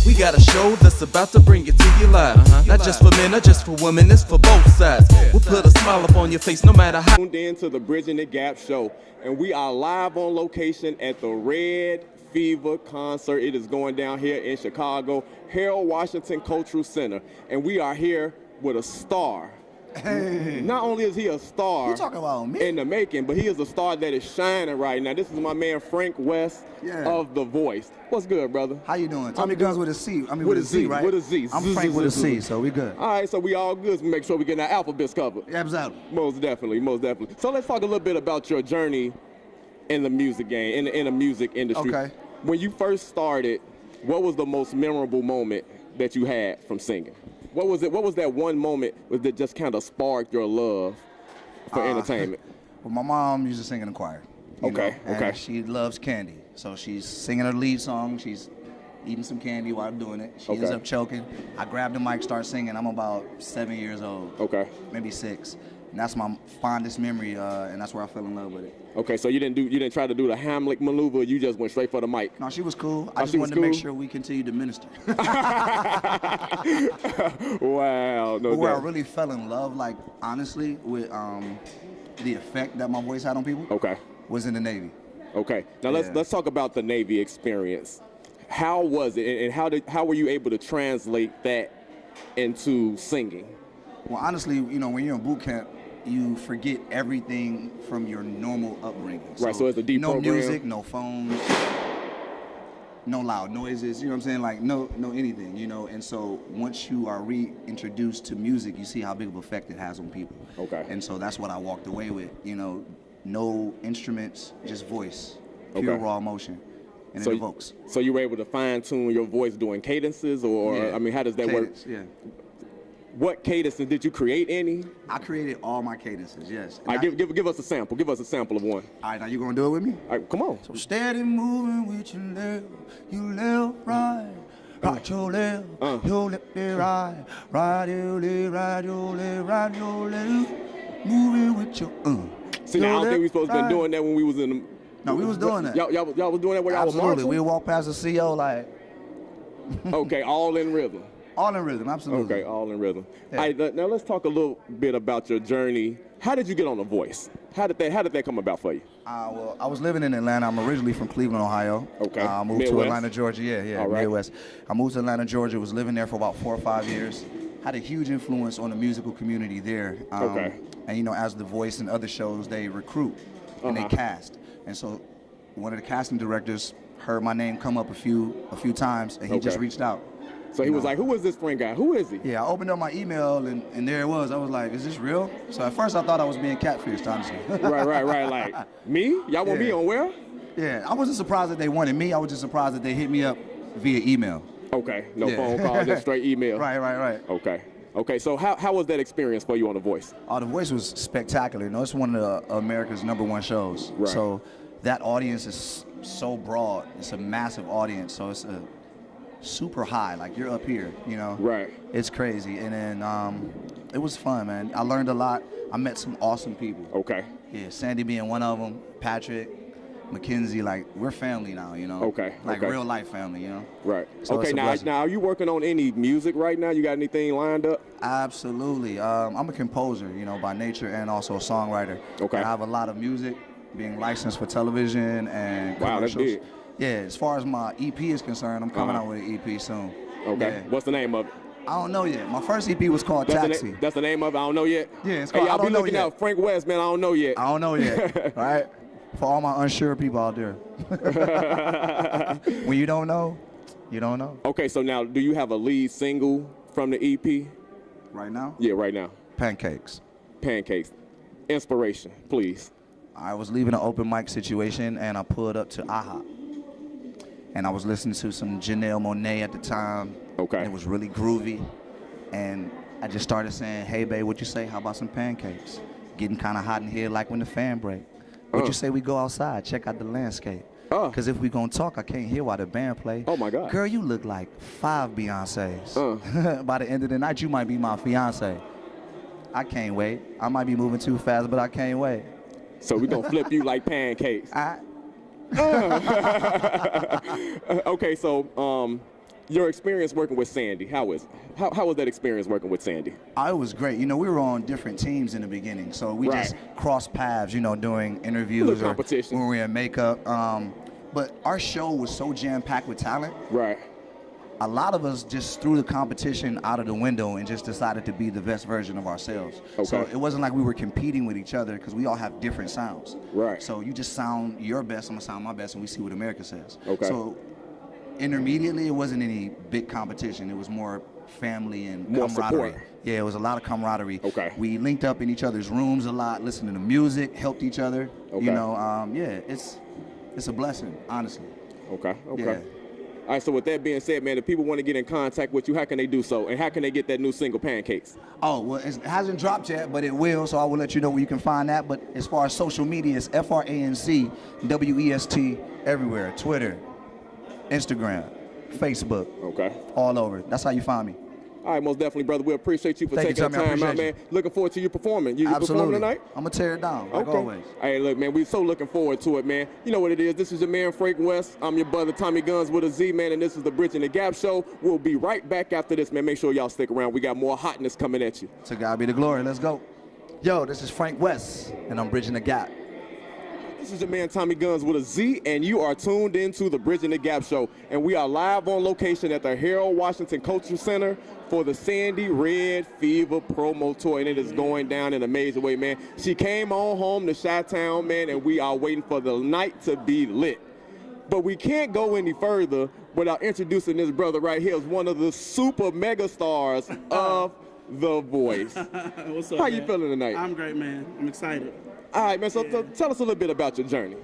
We got a show that's about to bring it to you live. Not just for men, not just for women, it's for both sides. We'll put a smile up on your face no matter how. Tuned in to the Bridging the Gap show, and we are live on location at the Red Fever concert. It is going down here in Chicago, Harold Washington Cultural Center, and we are here with a star. Hey. Not only is he a star You talking about me? in the making, but he is a star that is shining right now. This is my man Frank West of The Voice. What's good, brother? How you doing? Tommy Guns with a C. I mean with a Z, right? With a Z. I'm Frank with a C, so we good. All right, so we all good. Make sure we get our alphabets covered. Yeah, exactly. Most definitely, most definitely. So let's talk a little bit about your journey in the music game, in the music industry. Okay. When you first started, what was the most memorable moment that you had from singing? What was it? What was that one moment that just kind of sparked your love for entertainment? Well, my mom used to sing in the choir. you Okay, know, okay. And she loves candy, so she's singing her lead song. She's eating some candy while doing it. She ends Okay. up choking. I grab the mic, start singing. I'm about 7 years old. Okay. Maybe 6. And that's my fondest memory, and that's where I fell in love with it. Okay, so you didn't try to do the Hamlet maneuver. You just went straight for the mic. No, she was cool. Oh, I just she was wanted to make cool? sure we continued to minister. Wow, no But where I doubt. really fell in love, like honestly, with the effect that my voice had on people, Okay. was in the Navy. Okay. Now Yeah. let's talk about the Navy experience. How was it, and how were you able to translate that into singing? Well, honestly, you know, when you're in boot camp, you forget everything from your normal upbringing. Right, so it's a deep no program. music, no phones, no loud noises. You know what I'm saying? Like no anything. You know. And so once you are reintroduced to music, you see how big of an effect it has on people. Okay. And so that's what I walked away with. You know, no instruments, just voice, pure Okay. raw emotion, and So it you- evokes. So you were able to fine tune your voice doing cadences, or Yeah. I mean, how does that Cadence, work? Yeah. What cadences did you create? Any? I created all my cadences. Yes. All right, give us a sample. Give us a sample of one. All right, now you gonna do it with me? All right, come on. So steady moving with your left, you left, right. Right your left, your left, right. Right your left, right your left, right your left. Moving with your See, now I don't think we supposed to been doing that when we was in the. No, we was doing that. Y'all was doing that when y'all was Absolutely. marching? We walk past the CO like Okay, all in rhythm. all in rhythm, absolutely. Okay, all in rhythm. Yeah. All right, now let's talk a little bit about your journey. How did you get on The Voice? How did that come about for you? Well, I was living in Atlanta. I'm originally from Cleveland, Ohio. Okay. I moved to Midwest? Atlanta, Georgia. Yeah, All right. Midwest. I moved to Atlanta, Georgia. Was living there for about 4 or 5 years. Had a huge influence on the musical community there. Okay. And you know, as The Voice and other shows, they recruit and they cast. And so, one of the casting directors heard my name come up a few times, and he just Okay. reached out. So he was like, "Who is this friend guy? Who is he?" Yeah, I opened up my email, and there it was. I was like, "Is this real?" So at first, I thought I was being catfished, honestly. Right. Like me? Y'all want me Yeah. on where? Yeah, I wasn't surprised that they wanted me. I was just surprised that they hit me up via email. Okay, no Yeah. phone call, just straight email. Right. Okay. So how was that experience for you on The Voice? The Voice was spectacular. You know, it's one of America's #1 shows. Right. So that audience is so broad. It's a massive audience. So it's a super high. Like you're up here. You know. Right. It's crazy. And then it was fun, man. I learned a lot. I met some awesome people. Okay. Yeah, Sandy being one of them. Patrick, Mackenzie. Like we're family now. You know. Okay, Like okay. real life family. You know. Right. So okay. it's a Now blessing. are you working on any music right now? You got anything lined up? Absolutely. I'm a composer, you know, by nature, and also a songwriter. Okay. I have a lot of music, being licensed for television and Wow, that's commercials. big. Yeah, as far as my EP is concerned, I'm coming Uh-huh. out with an EP soon. Okay. Yeah. What's the name of it? I don't know yet. My first EP was called Taxi. That's the name of it. I don't know yet. Yeah, it's Hey, called I y'all be Don't Know looking Yet. out. Frank West, man. I don't know yet. I don't know yet. All right? For all my unsure people out there. When you don't know, you don't know. Okay. So now, do you have a lead single from the EP? Right now, Yeah, right now. Pancakes. Pancakes. Inspiration, please. I was leaving an open mic situation, and I pulled up to IHOP. And I was listening to some Janelle Monáe at the time. Okay. And it was really groovy. And I just started saying, "Hey, babe, what you say? How about some pancakes?" Getting kind of hot in here like when the fan break. What you say we go outside, check out the landscape? Because if we gonna talk, I can't hear while the band play. Oh, my God. Girl, you look like 5 Beyoncés. By the end of the night, you might be my fiance. I can't wait. I might be moving too fast, but I can't wait. So we're going to flip you like pancakes. I, Okay, so your experience working with Sandy, how was that experience working with Sandy? It was great. You know, we were on different teams in the beginning, so we Right. just crossed paths, you know, doing interviews Little or competition. when we were in makeup. But our show was so jam-packed with talent. Right. A lot of us just threw the competition out of the window and just decided to be the best version of ourselves. Okay. So it wasn't like we were competing with each other because we all have different sounds. Right. So you just sound your best, I'm gonna sound my best, and we see what America says. Okay. So intermediately, it wasn't any big competition. It was more family and More camaraderie. support. Yeah, it was a lot of camaraderie. Okay. We linked up in each other's rooms a lot, listening to music, helped each other. Okay. You know, yeah, it's a blessing, honestly. Okay. Yeah. All right, so with that being said, man, if people want to get in contact with you, how can they do so? And how can they get that new single, Pancakes? Oh, well, it hasn't dropped yet, but it will, so I will let you know where you can find that. But as far as social media, it's FRANCWEST everywhere. Twitter, Instagram, Facebook, Okay. all over. That's how you find me. All right, most definitely, brother. We appreciate you for Thank you, taking the Tommy. I time out, man. appreciate Looking forward to you performing. You performing Absolutely. tonight? I'm going to tear it down, like always. Hey, look, man, we so looking forward to it, man. You know what it is. This is your man, Frank West. I'm your brother, Tommy Guns with a Z, man, and this is the Bridging the Gap show. We'll be right back after this, man. Make sure y'all stick around. We got more hotness coming at you. To God be the glory. Let's go. Yo, this is Frank West, and I'm bridging the gap. This is your man, Tommy Guns with a Z, and you are tuned into the Bridging the Gap show. And we are live on location at the Harold Washington Cultural Center for the Sandy Red Fever promo tour, and it is going down in a major way, man. She came on home to Chi-Town, man, and we are waiting for the night to be lit. But we can't go any further without introducing this brother right here as one of the super mega stars of The Voice. What's up, How you man? feeling tonight? I'm great, man. I'm excited. All right, man, so tell us a little bit about your journey.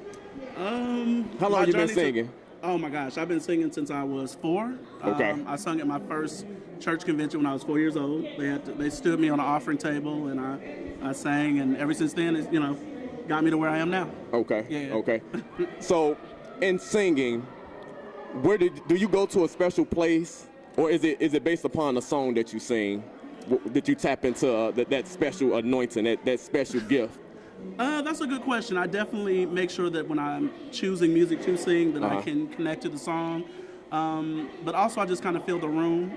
How long My you been journey to- singing? Oh my gosh, I've been singing since I was 4. Okay. I sung at my first church convention when I was 4 years old. They stood me on an offering table and I sang, and ever since then, it's, got me to where I am now. Okay. Yeah. Okay. So, in singing, do you go to a special place, or is it based upon the song that you sing, that you tap into that special anointing, that special gift? That's a good question. I definitely make sure that when I'm choosing music to sing, that Uh-huh. I can connect to the song. But also, I just kind of feel the room,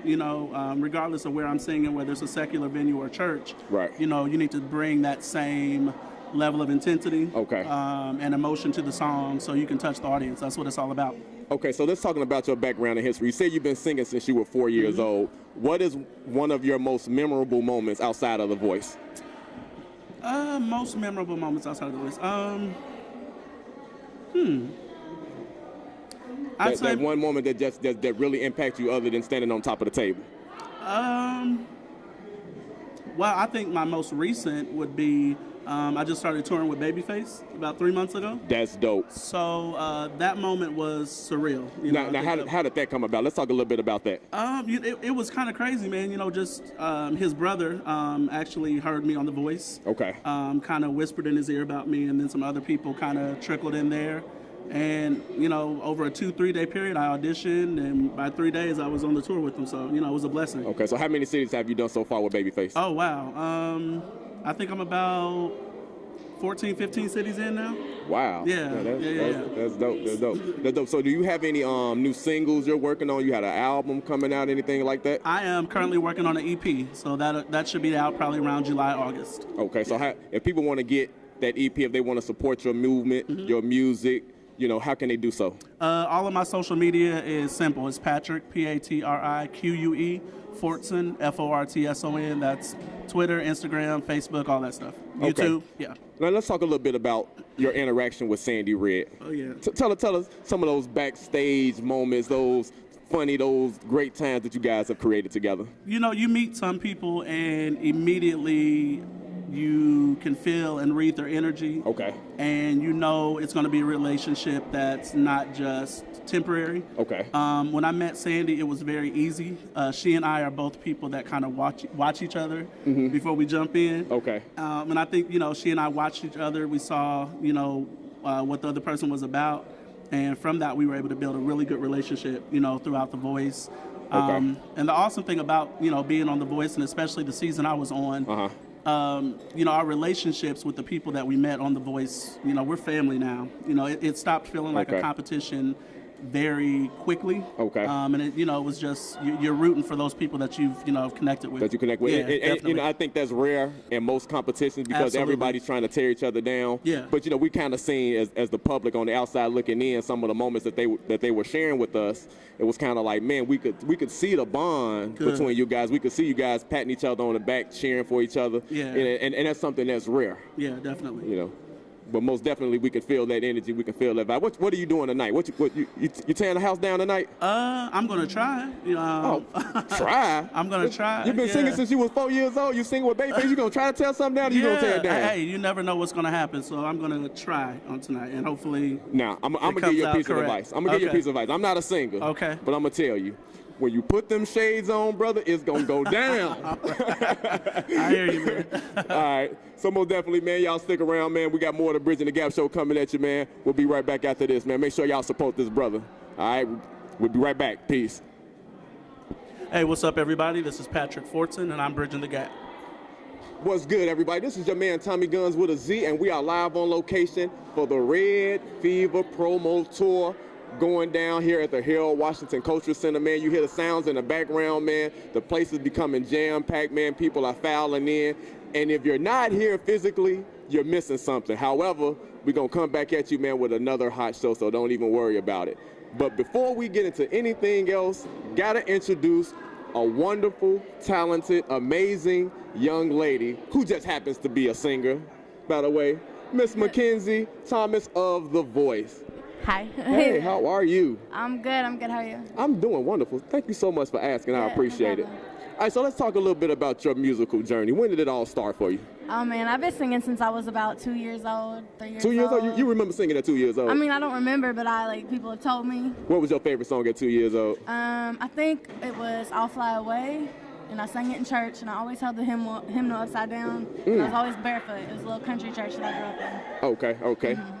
regardless of where I'm singing, whether it's a secular venue or church. Right. You need to bring that same level of intensity Okay. and emotion to the song so you can touch the audience. That's what it's all about. Okay, so let's talking about your background and history. You say you've been singing since you were 4 years Mm-hmm. old. What is one of your most memorable moments outside of The Voice? Most memorable moments outside of the voice. I'd say, That one moment that really impacts you other than standing on top of the table. well, I think my most recent would be I just started touring with Babyface about 3 months ago. That's dope. So that moment was surreal. Now how did that come about? Let's talk a little bit about that. It was kind of crazy, man. His brother actually heard me on The Voice. Okay. Kind of whispered in his ear about me, and then some other people kind of trickled in there. And, over a 2-3 day period, I auditioned, and by 3 days, I was on the tour with him. So, it was a blessing. Okay, so how many cities have you done so far with Babyface? Oh, wow. I think I'm about 14, 15 cities in now. Wow. Yeah, That's dope. That's dope. So do you have any new singles you're working on? You had an album coming out, anything like that? I am currently working on an EP, so that should be out probably around July, August. Okay, so if people want to get that EP, if they want to support your movement, your music, how can they do so? All of my social media is simple. It's Patrick, PATRIQUE, Fortson, FORTSON. That's Twitter, Instagram, Facebook, all that stuff. Okay. YouTube, yeah. Now let's talk a little bit about your interaction with Sandy Red. Oh, yeah. Tell us some of those backstage moments, those great times that you guys have created together. You meet some people and immediately you can feel and read their energy. Okay. And it's going to be a relationship that's not just temporary. Okay. When I met Sandy, it was very easy. She and I are both people that kind of watch each other before we jump in. Okay. And I think, she and I watched each other. We saw, what the other person was about. And from that, we were able to build a really good relationship, throughout The Voice. Okay. And the awesome thing about, being on The Voice, and especially the season I was on, our relationships with the people that we met on The Voice, we're family now. It stopped feeling like Okay. a competition, very quickly. Okay. And it, it was just you're rooting for those people that you've connected with. That you connect with. Yeah, and definitely. I think that's rare in most competitions because Absolutely. everybody's trying to tear each other down. Yeah. But we kind of seen as the public on the outside looking in some of the moments that they were sharing with us. It was kind of like, man, we could see the bond Good. between you guys. We could see you guys patting each other on the back, cheering for each other. Yeah. And that's something that's rare. Yeah, definitely. But most definitely we can feel that energy. We can feel that vibe. What are you doing tonight? You tearing the house down tonight? I'm gonna try. Try. I'm gonna try. You've been singing since you was 4 years old. You sing with Babyface. You gonna try to tear something down? Or you gonna tear it down? Hey, you never know what's gonna happen. So I'm gonna try on tonight, and hopefully. Now I'm gonna give you a piece of advice. I'm gonna give you a piece of advice. I'm not a singer. Okay. But I'm gonna tell you. When you put them shades on, brother, it's gonna go down. I hear you, man. All right. So most definitely, man, y'all stick around, man. We got more of the Bridging the Gap show coming at you, man. We'll be right back after this, man. Make sure y'all support this brother. All right. We'll be right back. Peace. Hey, what's up, everybody? This is Patrick Fortson, and I'm Bridging the Gap. What's good, everybody? This is your man Tommy Guns with a Z, and we are live on location for the Red Fever promo tour going down here at the Harold Washington Cultural Center, man. You hear the sounds in the background, man. The place is becoming jam-packed, man. People are filing in. And if you're not here physically, you're missing something. However, we're going to come back at you, man, with another hot show, so don't even worry about it. But before we get into anything else, got to introduce a wonderful, talented, amazing young lady who just happens to be a singer, by the way, Miss Mackenzie Thomas of The Voice. Hi. Hey, how are you? I'm good. How are you? I'm doing wonderful. Thank you so much for asking. I Yeah, appreciate no it. problem. All right, so let's talk a little bit about your musical journey. When did it all start for you? Oh man, I've been singing since I was about 2 years old, 3 years 2 years old. old? You remember singing at 2 years old? I mean, I don't remember, but people have told me. What was your favorite song at 2 years old? I think it was "I'll Fly Away," and I sang it in church, and I always held the hymnal upside down. And I was always barefoot. It was a little country church that I grew up in. Okay. Mm-hmm.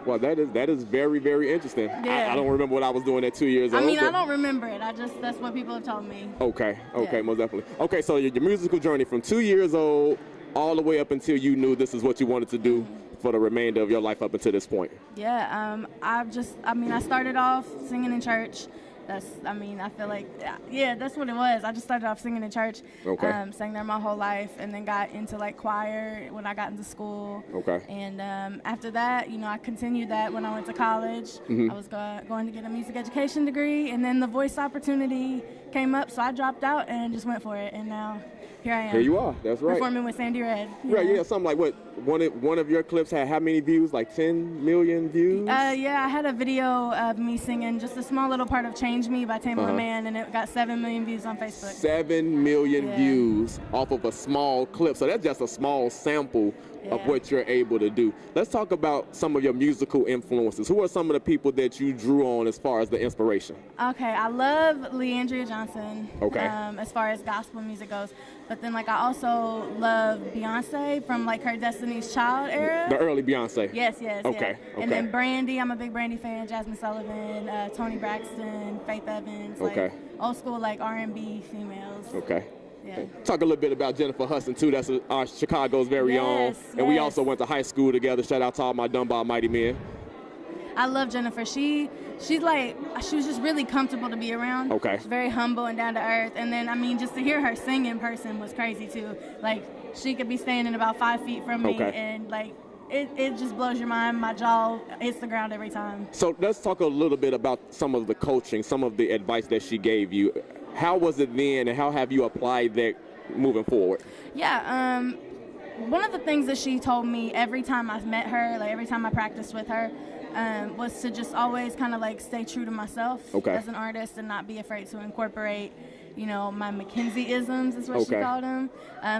Well, that is very, very interesting. Yeah. I don't remember what I was doing at 2 years old. I mean, I but- don't remember it. That's what people have told me. Okay, Yeah. most definitely. Okay, so your musical journey from 2 years old all the way up until you knew this is what you wanted to do for the remainder of your life up until this point. Yeah, I started off singing in church. I feel like, that's what it was. I just started off singing in church. Okay. Sang there my whole life, and then got into like choir when I got into school. Okay. And after that, I continued that when I went to college. Mm-hmm. I was going to get a music education degree, and then the voice opportunity came up, so I dropped out and just went for it. And now here I am. Here you are. That's right. Performing with Sandy Red. Right, yeah, something like what? One of your clips had how many views? Like 10 million views? Yeah, I had a video of me singing just a small little part of "Change Me" by Tamela Mann, and it got 7 million views on Facebook. 7 million Yeah. views off of a small clip. So that's just a small sample of Yeah. what you're able to do. Let's talk about some of your musical influences. Who are some of the people that you drew on as far as the inspiration? Okay, I love Leandria Johnson. Okay. As far as gospel music goes, but then I also love Beyonce from her Destiny's Child era. The early Beyonce. Yes. Okay, And okay. then Brandy, I'm a big Brandy fan. Jasmine Sullivan, Toni Braxton, Faith Evans. Okay. Old school R&B females. Okay. Yeah. Talk a little bit about Jennifer Hudson too. That's our Chicago's very own. Yes, And we yes. also went to high school together. Shout out to all my Dunbar Mighty Men. I love Jennifer. She was just really comfortable to be around. Okay. She's very humble and down to earth. And then, just to hear her sing in person was crazy too. She could be standing about 5 feet from me, Okay. and it just blows your mind. My jaw hits the ground every time. So let's talk a little bit about some of the coaching, some of the advice that she gave you. How was it then, and how have you applied that moving forward? Yeah. One of the things that she told me every time I've met her, every time I practiced with her, was to just always kind of stay true to myself Okay. as an artist and not be afraid to incorporate, my Mackenzie-isms is what she Okay. called them.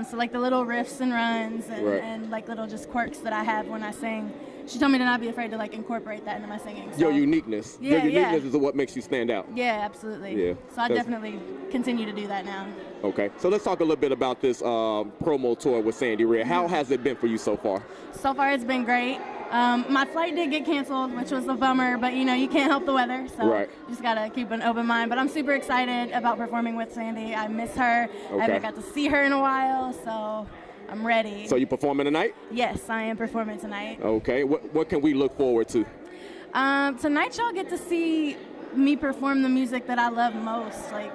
So the little riffs and runs and, Right. and little just quirks that I have when I sing. She told me to not be afraid to incorporate that into my singing. So, Your uniqueness. Your Yeah, uniqueness yeah. is what makes you stand out. Yeah, absolutely. Yeah, So I that's- definitely continue to do that now. Okay. So let's talk a little bit about this promo tour with Sandy Red. How has it been for you so far? So far, it's been great. My flight did get canceled, which was a bummer, but you can't help the weather, so Right. you just gotta keep an open mind. But I'm super excited about performing with Sandy. I miss her. I Okay. haven't got to see her in a while, so I'm ready. So you performing tonight? Yes, I am performing tonight. Okay. What can we look forward to? Tonight, y'all get to see me perform the music that I love most, like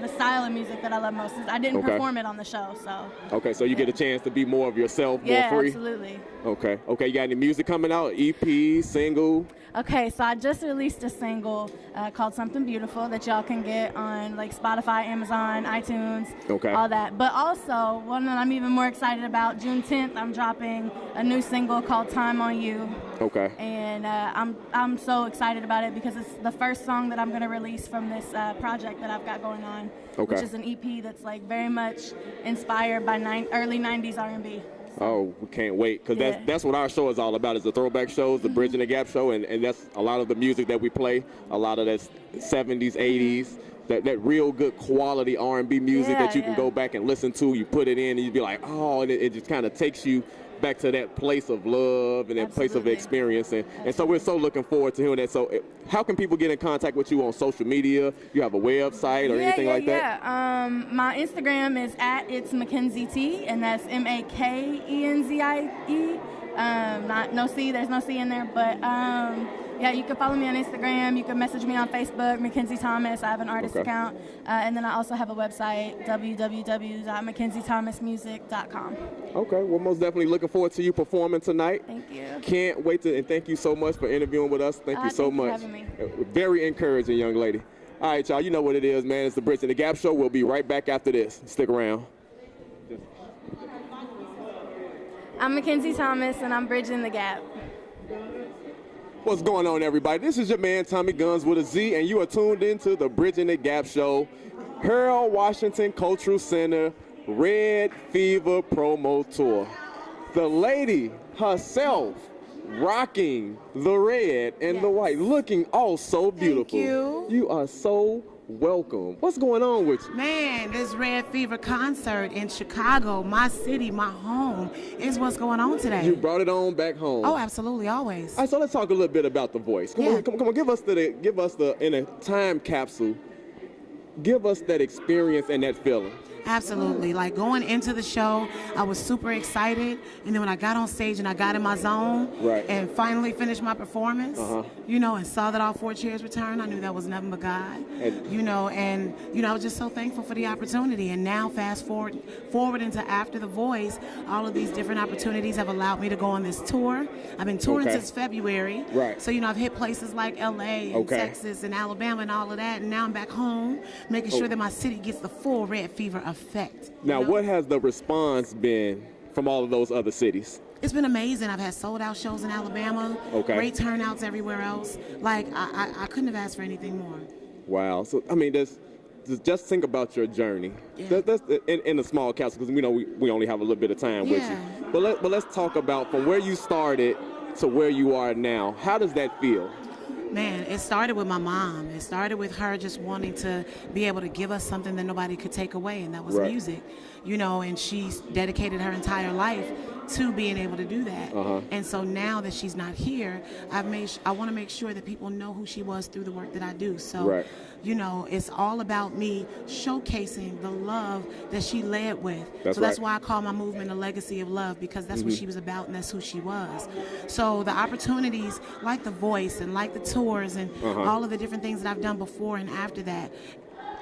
the style of music that I love most. I didn't perform it on the show, so. Okay, so you get a chance to be more of yourself, Yeah, more free? absolutely. Okay, you got any music coming out? EP, single? Okay, so I just released a single called Something Beautiful that y'all can get on like Spotify, Amazon, iTunes, all that. But also, one that I'm even more excited about, June 10th, I'm dropping a new single called Time on You. Okay. And I'm so excited about it because it's the first song that I'm going to release from this project that I've got going on, which is an EP that's like very much inspired by early 90s R&B. Oh, we can't wait, because that's what our show is all about, is the throwback shows, the Bridging the Gap show, and that's a lot of the music that we play, a lot of that 70s, 80s, that real good quality R&B music that you can go back and listen to. You put it in and you'd be like, oh, and it just kind of takes you back to that place of love and that place of experience. And so we're so looking forward to hearing that. So how can people get in contact with you on social media? You have a website or anything like that? Yeah. My Instagram is @It's Mackenzie T, and that's MAKENZIE. No C, there's no C in there, but yeah, you can follow me on Instagram. You can message me on Facebook, Mackenzie Thomas. I have an artist account. And then I also have a website, www.mackenziethomasmusic.com. Okay, well, most definitely looking forward to you performing tonight. Thank you. Can't wait to, and thank you so much for interviewing with us. Thank you so much. Thank you for having me. Very encouraging, young lady. All right, y'all, you know what it is, man. It's the Bridging the Gap show. We'll be right back after this. Stick around. I'm Mackenzie Thomas, and I'm bridging the gap. What's going on, everybody? This is your man, Tommy Guns with a Z, and you are tuned into the Bridging the Gap show, Harold Washington Cultural Center Red Fever promo tour. The lady herself rocking the red and the white, looking all so beautiful. Thank you. You are so welcome. What's going on with you? Man, this Red Fever concert in Chicago, my city, my home, is what's going on today. You brought it on back home. Oh, absolutely, always. All right, so let's talk a little bit about The Voice. Come on, give us the in a time capsule. Give us that experience and that feeling. Absolutely. Like going into the show, I was super excited. And then when I got on stage and I got in my zone and finally finished my performance, and saw that all 4 cheers returned, I knew that was nothing but God. And I was just so thankful for the opportunity. And now fast forward into after The Voice, all of these different opportunities have allowed me to go on this tour. I've been touring since February. So, I've hit places like LA and Texas and Alabama and all of that. And now I'm back home making sure that my city gets the full Red Fever effect. Now, what has the response been from all of those other cities? It's been amazing. I've had sold out shows in Alabama, great turnouts everywhere else. Like, I couldn't have asked for anything more. Wow. So, I mean, just think about your journey. That's in a small capsule, because we only have a little bit of time with you. But let's talk about from where you started to where you are now. How does that feel? Man, it started with my mom. It started with her just wanting to be able to give us something that nobody could take away, and that was music. And she's dedicated her entire life to being able to do that. And so now that she's not here, I want to make sure that people know who she was through the work that I do. So, it's all about me showcasing the love that she led with. That's why I call my movement a legacy of love, because that's what she was about and that's who she was. So the opportunities like The Voice and like the tours and all of the different things that I've done before and after that,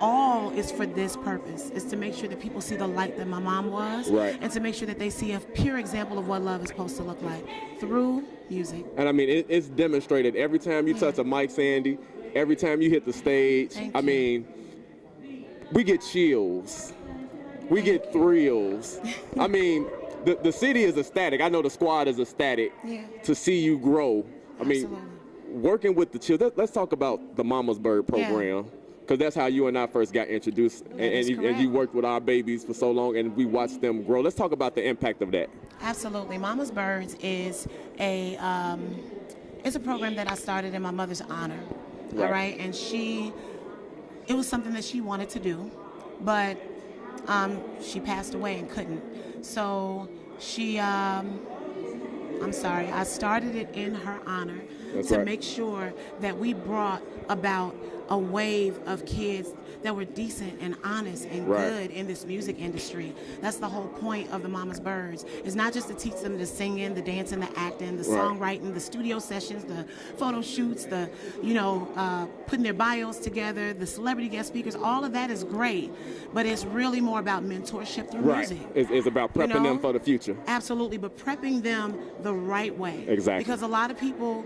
all is for this purpose, is to make sure that people see the light that my mom was, and to make sure that they see a pure example of what love is supposed to look like through music. And I mean, it's demonstrated every time you touch a mic, Sandy, every time you hit the stage. I mean, we get chills, we get thrills. I mean, the city is ecstatic. I know the squad is ecstatic to see you grow. I mean, working with the children, let's talk about the Mama's Bird program. Because that's how you and I first got introduced, and you worked with our babies for so long, and we watched them grow. Let's talk about the impact of that. Absolutely. Mama's Birds is a program that I started in my mother's honor, all right? And it was something that she wanted to do, but she passed away and couldn't. So I started it in her honor to make sure that we brought about a wave of kids that were decent and honest and good in this music industry. That's the whole point of the Mama's Birds. It's not just to teach them the singing, the dancing, the acting, the songwriting, the studio sessions, the photo shoots, the, putting their bios together, the celebrity guest speakers. All of that is great, but it's really more about mentorship through music. It's about prepping them for the future. Absolutely, but prepping them the right way. Exactly. Because a lot of people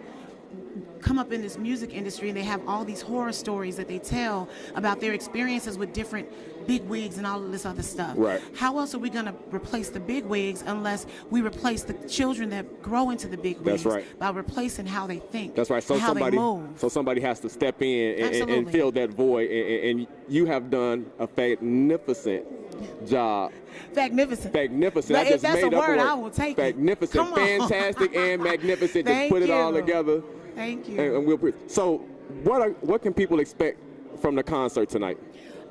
come up in this music industry and they have all these horror stories that they tell about their experiences with different big wigs and all of this other stuff. Right. How else are we going to replace the big wigs unless we replace the children that grow into the big wigs? That's right. By replacing how they think. That's right. So how somebody, they move. so somebody has to step in and fill that void. And you have done a magnificent job. Magnificent. Magnificent. But I just if that's made a up word, a word. I will take magnificent. it. Magnificent. Fantastic and magnificent. Just Thank put it all you. together. Thank you. And we'll. So what can people expect from the concert tonight?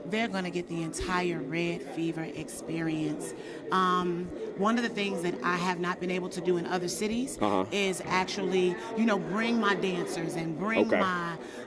They're going to get the entire Red Fever experience. One of the things that I have not been able to do in other cities is actually, bring my dancers and bring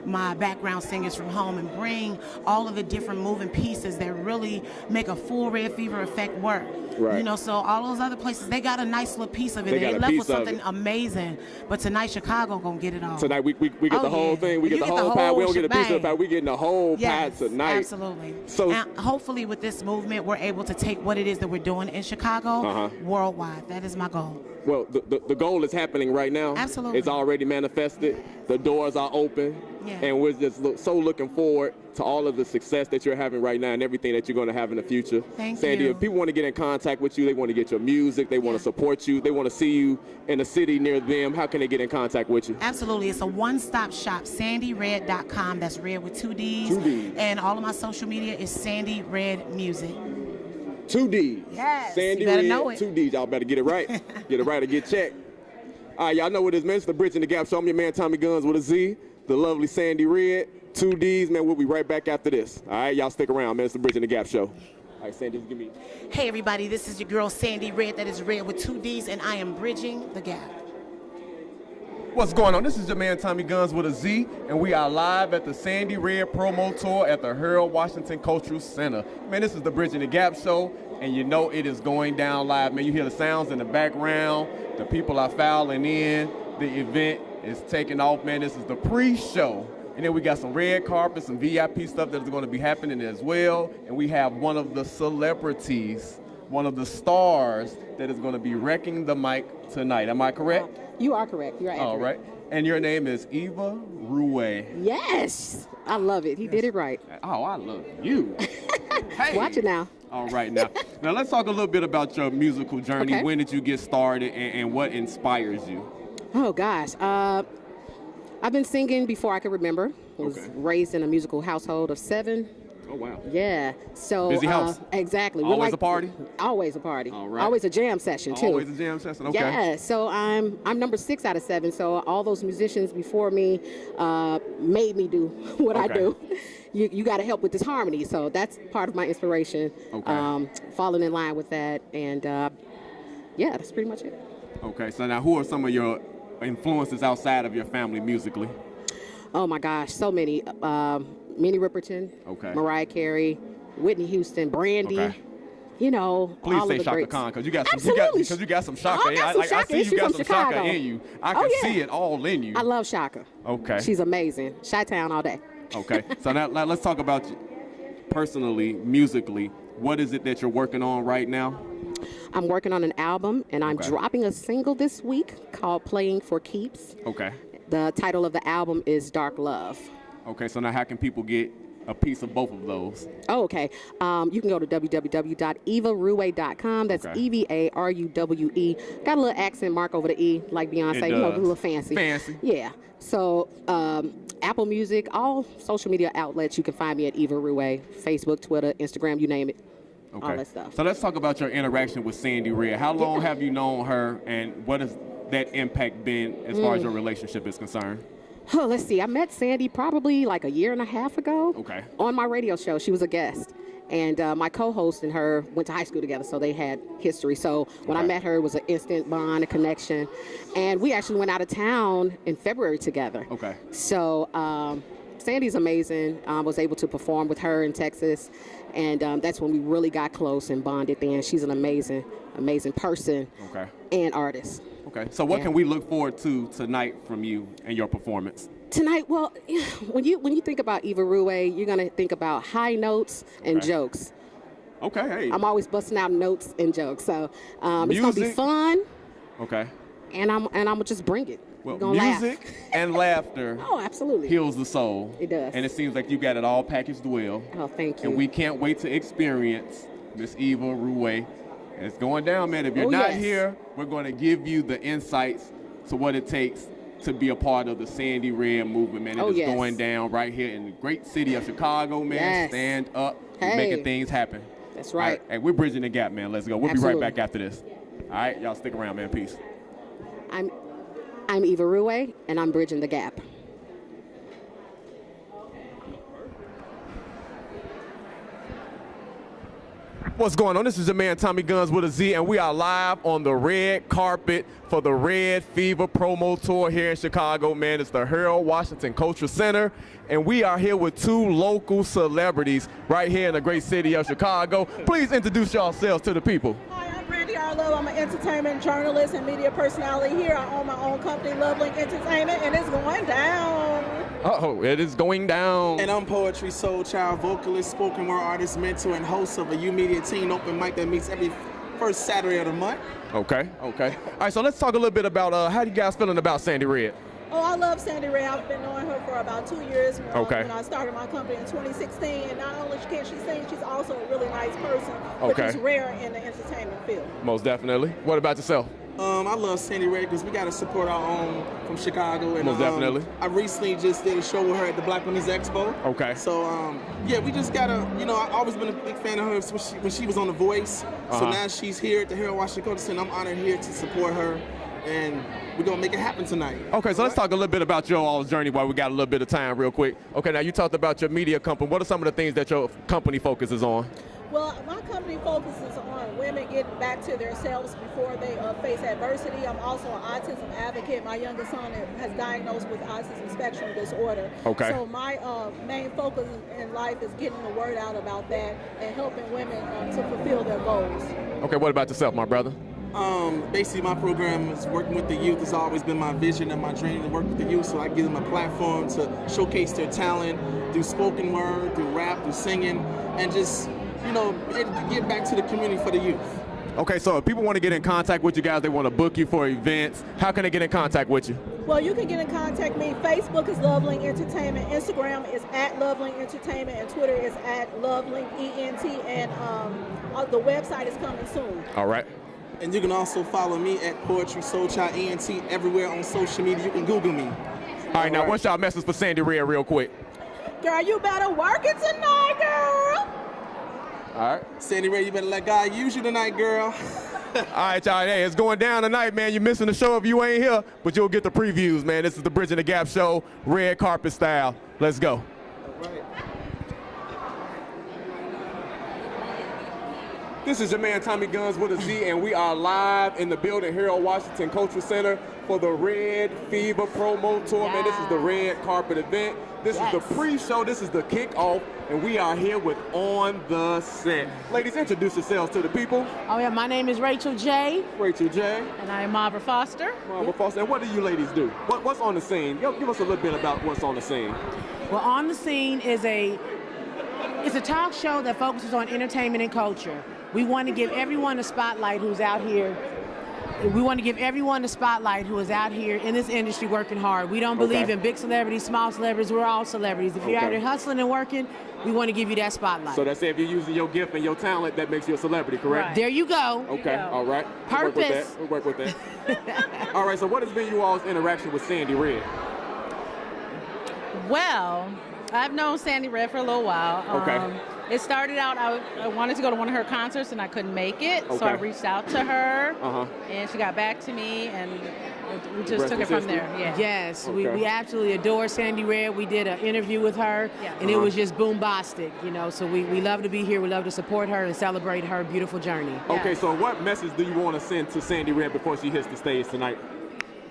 my background singers from home and bring all of the different moving pieces that really make a full Red Fever effect work. Right. So all those other places, they got a nice little piece of it. They left with something amazing. But tonight, Chicago going to get it all. Tonight, we get the whole thing. We get the whole pie. We don't get a piece of the pie. We getting the whole pie tonight. Absolutely. So and hopefully with this movement, we're able to take what it is that we're doing in Chicago worldwide. That is my goal. Well, the goal is happening right now. Absolutely. It's already manifested. The doors are open. Yeah. And we're just so looking forward to all of the success that you're having right now and everything that you're going to have in the future. Thank Sandy, you. if people want to get in contact with you, they want to get your music, they want to support you, they want to see you in a city near them, how can they get in contact with you? Absolutely. It's a one-stop shop, sandyred.com. That's red with 2 Ds. 2 Ds. And all of my social media is Sandy Red Music. 2 Ds. Yes. Sandy You better Red, know it. 2 Ds. Y'all better get it right. Get it right or get checked. All right, y'all know what it is, man. It's the Bridging the Gap Show. I'm your man, Tommy Guns with a Z. The lovely Sandy Red. 2 Ds, man. We'll be right back after this. All right, y'all stick around, man. It's the Bridging the Gap Show. All right, Sandy, just give me. Hey, everybody. This is your girl, Sandy Red. That is Red with 2 Ds, and I am bridging the gap. What's going on? This is your man Tommy Guns with a Z, and we are live at the Sandy Red promo tour at the Harold Washington Cultural Center. Man, this is the Bridging the Gap Show, and you know it is going down live. Man, you hear the sounds in the background. The people are filing in. The event is taking off, man. This is the pre-show. And then we got some red carpet, some VIP stuff that is going to be happening as well. And we have one of the celebrities, one of the stars that is going to be wrecking the mic tonight. Am I correct? You are correct. You are accurate. All right. And your name is Eva Rue. Yes. I love it. He did it right. Oh, I love you. Hey. Watch it now. All right, now let's talk a little bit about your musical journey. Okay. When did you get started and what inspires you? Oh, gosh. I've been singing before I could remember. I was raised in a musical household of 7. Oh, wow. Yeah. So Busy house. Exactly. We're Always a party? Always a party. All right. Always a jam session, too. Always a jam session, okay. Yeah, so I'm number 6 out of 7. So all those musicians before me made me do what I do. You got to help with this harmony. So that's part of my inspiration. Okay. Falling in line with that. And yeah, that's pretty much it. Okay, so now who are some of your influences outside of your family musically? Oh my gosh, so many. Minnie Riperton, Mariah Carey, Whitney Houston, Brandy. Okay. You know, please all say of the Shaka greats. Khan, because you got some, Absolutely. you got some Shaka. I see you got some Shaka in you. I can yeah. see it all in you. I love Shaka. Okay. She's amazing. Chi-Town all day. Okay. So now let's talk about you personally, musically. What is it that you're working on right now? I'm working on an album, and I'm dropping a single this week called Playing for Keeps. Okay. The title of the album is Dark Love. Okay, so now how can people get a piece of both of those? Oh, okay. You can go to www.evarue.com. That's EVARUWE. Got a little accent mark over the E, like Beyonce. You know, a little fancy. Fancy. Yeah. So Apple Music, all social media outlets, you can find me at Eva Rue. Facebook, Twitter, Instagram, you name it. Okay. All that stuff. So let's talk about your interaction with Sandy Red. How long have you known her, and what has that impact been as far as your relationship is concerned? Oh, let's see. I met Sandy probably like a year and a half ago. Okay. On my radio show. She was a guest. And my co-host and her went to high school together, so they had history. So when I met her, it was an instant bond, a connection. And we actually went out of town in February together. Okay. So Sandy's amazing. I was able to perform with her in Texas, and that's when we really got close and bonded then. She's an amazing person and artist. Okay, so what can we look forward to tonight from you and your performance? Tonight, well, when you think about Eva Rue, you're gonna think about high notes and jokes. Okay, hey. I'm always busting out notes and jokes, so it's gonna be fun. Okay. And I'm gonna just bring it. Well, music laugh. And laughter oh, absolutely. heals the soul. It does. And it seems like you got it all packaged well. Oh, thank you. And we can't wait to experience Miss Eva Rue. It's going down, man. If you're not here, we're going to give you the insights to what it takes to be a part of the Sandy Red movement, man. It is going down right here in the great city of Chicago, man. Yes. Stand up. We're making things happen. That's right. All right. Hey, we're bridging the gap, man. Let's go. We'll Absolutely. be right back after this. All right, y'all stick around, man. Peace. I'm Eva Rue, and I'm bridging the gap. What's going on? This is your man Tommy Guns with a Z, and we are live on the red carpet for the Red Fever promo tour here in Chicago, man. It's the Harold Washington Cultural Center, and we are here with two local celebrities right here in the great city of Chicago. Please introduce yourselves to the people. Hi, I'm Brandy Arlo. I'm an entertainment journalist and media personality here. I own my own company, Lovelink Entertainment, and it's going down. Uh-oh, it is going down. And I'm Poetry Soul Child, vocalist, spoken word artist, mentor, and host of a U-Media Teen Open Mic that meets every first Saturday of the month. Okay. All right, so let's talk a little bit about how you guys feeling about Sandy Red? Oh, I love Sandy Ray. I've been knowing her for about 2 years Okay. when I started my company in 2016. And not only can she sing, she's also a really nice person, which is rare in the entertainment field. Most definitely. What about yourself? I love Sandy Ray because we got to support our own from Chicago. And, Most definitely. I recently just did a show with her at the Black Women's Expo. Okay. So, yeah, we just got to, I've always been a big fan of her when she was on The Voice. So now she's here at the Harold Washington Cultural Center. I'm honored here to support her. And we're going to make it happen tonight. Okay, so let's talk a little bit about your all's journey while we got a little bit of time real quick. Okay, now you talked about your media company. What are some of the things that your company focuses on? Well, my company focuses on women getting back to themselves before they face adversity. I'm also an autism advocate. My youngest son has diagnosed with autism spectrum disorder. Okay. So my main focus in life is getting the word out about that and helping women to fulfill their goals. Okay, what about yourself, my brother? Basically, my program is working with the youth. It's always been my vision and my dream to work with the youth, so I give them a platform to showcase their talent through spoken word, through rap, through singing, and just, get back to the community for the youth. Okay, so if people want to get in contact with you guys, they want to book you for events, how can they get in contact with you? Well, you can get in contact with me. Facebook is Lovelink Entertainment, Instagram is @Lovelink Entertainment, and Twitter is @Lovelink ENT, and the website is coming soon. All right. And you can also follow me at Poetry Soul Child ENT everywhere on social media. You can Google me. All right, now what's y'all message for Sandy Red real quick? Girl, you better work it tonight, girl. All right. Sandy Ray, you better let God use you tonight, girl. All right, y'all. Hey, it's going down tonight, man. You're missing the show if you ain't here, but you'll get the previews, man. This is the Bridging the Gap show, red carpet style. Let's go. All right. This is your man Tommy Guns with a Z, and we are live in the building, Harold Washington Cultural Center, for the Red Fever promo tour. Man, this is the red carpet event. This is the pre-show. This is the kickoff, and we are here with On the Set. Ladies, introduce yourselves to the people. Oh yeah, my name is Rachel J. Rachel J. And I am Marva Foster. Marva Foster. And what do you ladies do? What's on the scene? Give us a little bit about what's on the scene. Well, On the Scene is it's a talk show that focuses on entertainment and culture. We want to give everyone a spotlight who's out here. We want to give everyone a spotlight who is out here in this industry working hard. We don't believe in big celebrities, small celebrities. We're all celebrities. If you're out here hustling and working, we want to give you that spotlight. So that's if you're using your gift and your talent, that makes you a celebrity, correct? Right. There you go. Okay, all right. Purpose. We'll work with that. All right, so what has been you all's interaction with Sandy Red? Well, I've known Sandy Red for a little while. Okay. It started out, I wanted to go to one of her concerts and I couldn't make it, so I reached out to her, and she got back to me, and we just took it from there. Yeah. Yes, we absolutely adore Sandy Red. We did an interview with her, and it was just bombastic, so we love to be here. We love to support her and celebrate her beautiful journey. Okay, so what message do you want to send to Sandy Red before she hits the stage tonight?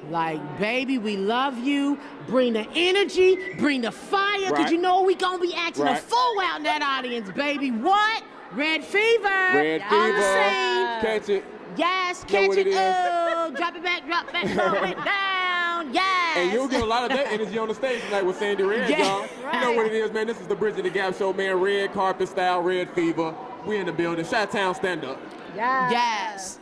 Like, baby, we love you. Bring the energy, bring the fire, because Right. you know we gonna be acting Right. a fool out in that audience, baby. What? Red Fever. Red On Fever. the scene. Catch it. Yes, Know catch what it. it is. Oh, drop it back, throw it down. Yes. And you'll get a lot of that energy on the stage tonight with Sandy Red, Yeah, y'all. You know right. what it is, man. This is the Bridging the Gap show, man. Red carpet style, Red Fever. We in the building. Chi-Town, stand up. Yes.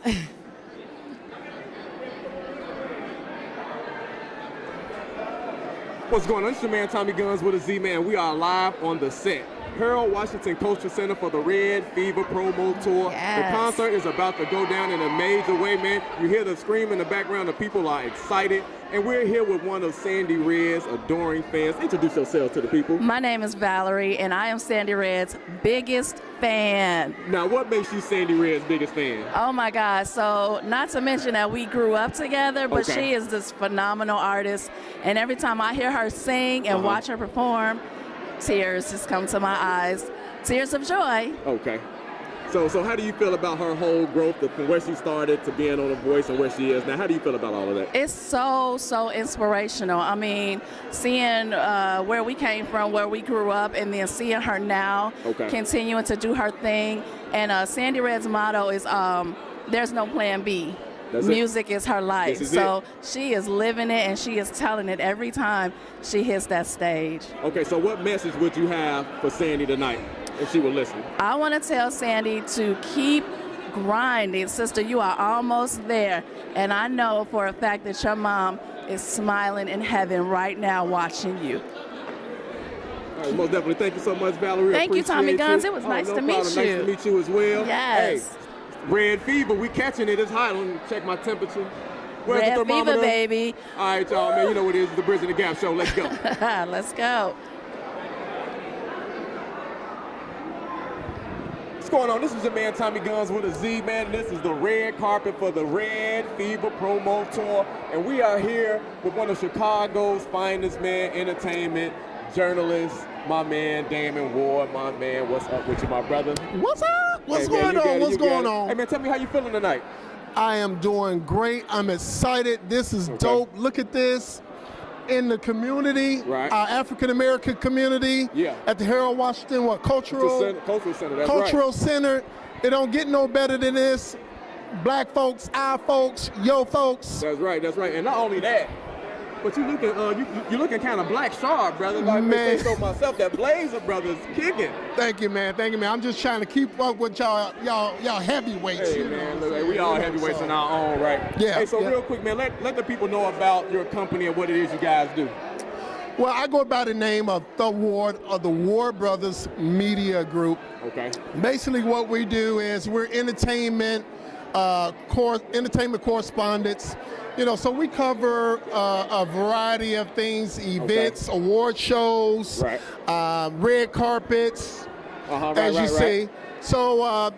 What's going on? It's your man Tommy Guns with a Z, man. We are live on the set. Harold Washington Culture Center for the Red Fever promo tour. Yes. The concert is about to go down in a major way, man. You hear the scream in the background. The people are excited. And we're here with one of Sandy Red's adoring fans. Introduce yourself to the people. My name is Valerie, and I am Sandy Red's biggest fan. Now, what makes you Sandy Red's biggest fan? Oh my God. So, not to mention that we grew up together, but Okay. she is this phenomenal artist. And every time I hear her sing and watch her perform, tears just come to my eyes. Tears of joy. Okay. So how do you feel about her whole growth from where she started to being on The Voice and where she is now? How do you feel about all of that? It's so inspirational. I mean, seeing where we came from, where we grew up, and then seeing her now continuing to do her thing. And Sandy Red's motto is there's no plan B. That's it. Music is her life. This is So she is living it, and she is telling it every time she hits that stage. Okay, so what message would you have for Sandy tonight if she would listen? I want to tell Sandy to keep grinding. Sister, you are almost there. And I know for a fact that your mom is smiling in heaven right now watching you. All right, most definitely. Thank you so much, Valerie. Thank you, Tommy Appreciate Guns. you. It was Oh, nice no to meet problem. you. Nice to meet you as well. Yes. Hey, Red Fever, we catching it. It's hot. Let me check my temperature. Where's Red the thermometer? Fever, baby. All right, y'all, man. You know what it is. The Bridging the Gap show. Let's go. Let's go. What's going on? This is your man Tommy Guns with a Z, man. This is the red carpet for the Red Fever promo tour. And we are here with one of Chicago's finest, man, entertainment journalists, my man Damon Ward. My man, what's up with you, my brother? What's up? What's Hey, man, going you got on? it, What's you got going it. on? Hey, man, tell me how you feeling tonight. I am doing great. I'm excited. This is dope. Look at this. In the community, our African American community, at the Harold Washington Cultural Center. That's Cultural right. Center. It don't get no better than this. Black folks, our folks, yo folks. That's right. That's right. And not only that, but you looking you looking kind of black sharp, brother. Like I say so myself, that Blazer brother's kicking. Thank you, man. Thank you, man. I'm just trying to keep up with y'all heavyweights. Hey, man, look, we all heavyweights in our own right. Yeah. Hey, so yeah. real quick, man, let the people know about your company and what it is you guys do. Well, I go by the name of The Ward of the Ward Brothers Media Group. Okay. Basically, what we do is we're entertainment correspondents. You know, so we cover a variety of things: events, award shows, red carpets, as you see. So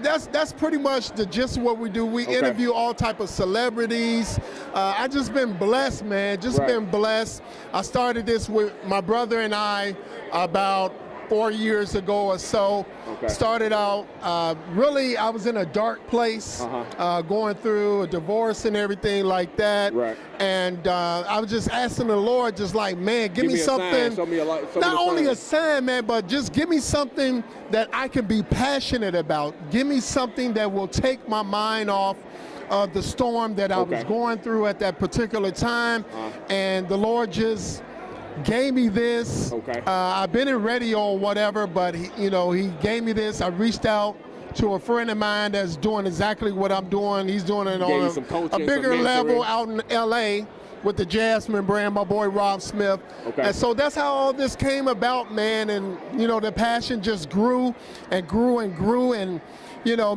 that's pretty much the gist of what we do. We interview all type of celebrities. I just been blessed, man. Just been blessed. I started this with my brother and I about 4 years ago or so. Started out, really, I was in a dark place, going through a divorce and everything like that. And I was just asking the Lord, just like, man, give me something. Show me a light. Not only a sign, man, but just give me something that I can be passionate about. Give me something that will take my mind off of the storm that I was going through at that particular time. And the Lord just gave me this. I've been in radio or whatever, but he gave me this. I reached out to a friend of mine that's doing exactly what I'm doing. He's doing it on a bigger level out in LA with the Jasmine brand, my boy Rob Smith. And so that's how all this came about, man. And the passion just grew and grew and grew. And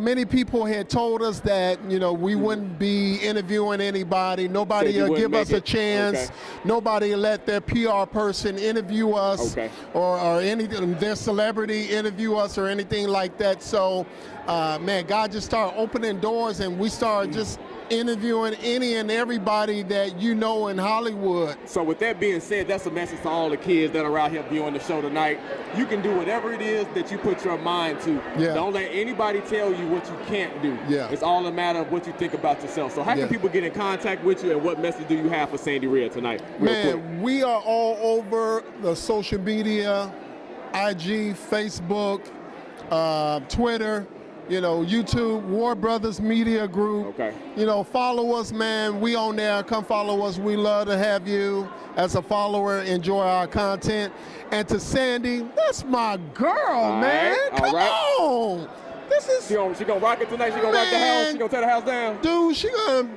many people had told us that, we wouldn't be interviewing anybody. Nobody will give us a chance. Nobody let their PR person interview us or their celebrity interview us or anything like that. So man, God just started opening doors, and we started just interviewing any and everybody that you know in Hollywood. So with that being said, that's a message to all the kids that are out here viewing the show tonight. You can do whatever it is that you put your mind to. Yeah. Don't let anybody tell you what you can't do. Yeah. It's all a matter of what you think about yourself. So how can people get in contact with you, and what message do you have for Sandy Red tonight? Man, we are all over the social media, IG, Facebook, Twitter, YouTube, War Brothers Media Group. Okay. Follow us, man. We on there. Come follow us. We love to have you as a follower. Enjoy our content. And to Sandy, that's my girl, man. Come on. This is. She gonna rock it tonight. She gonna rock the house. She gonna tear the house down. Dude, she gonna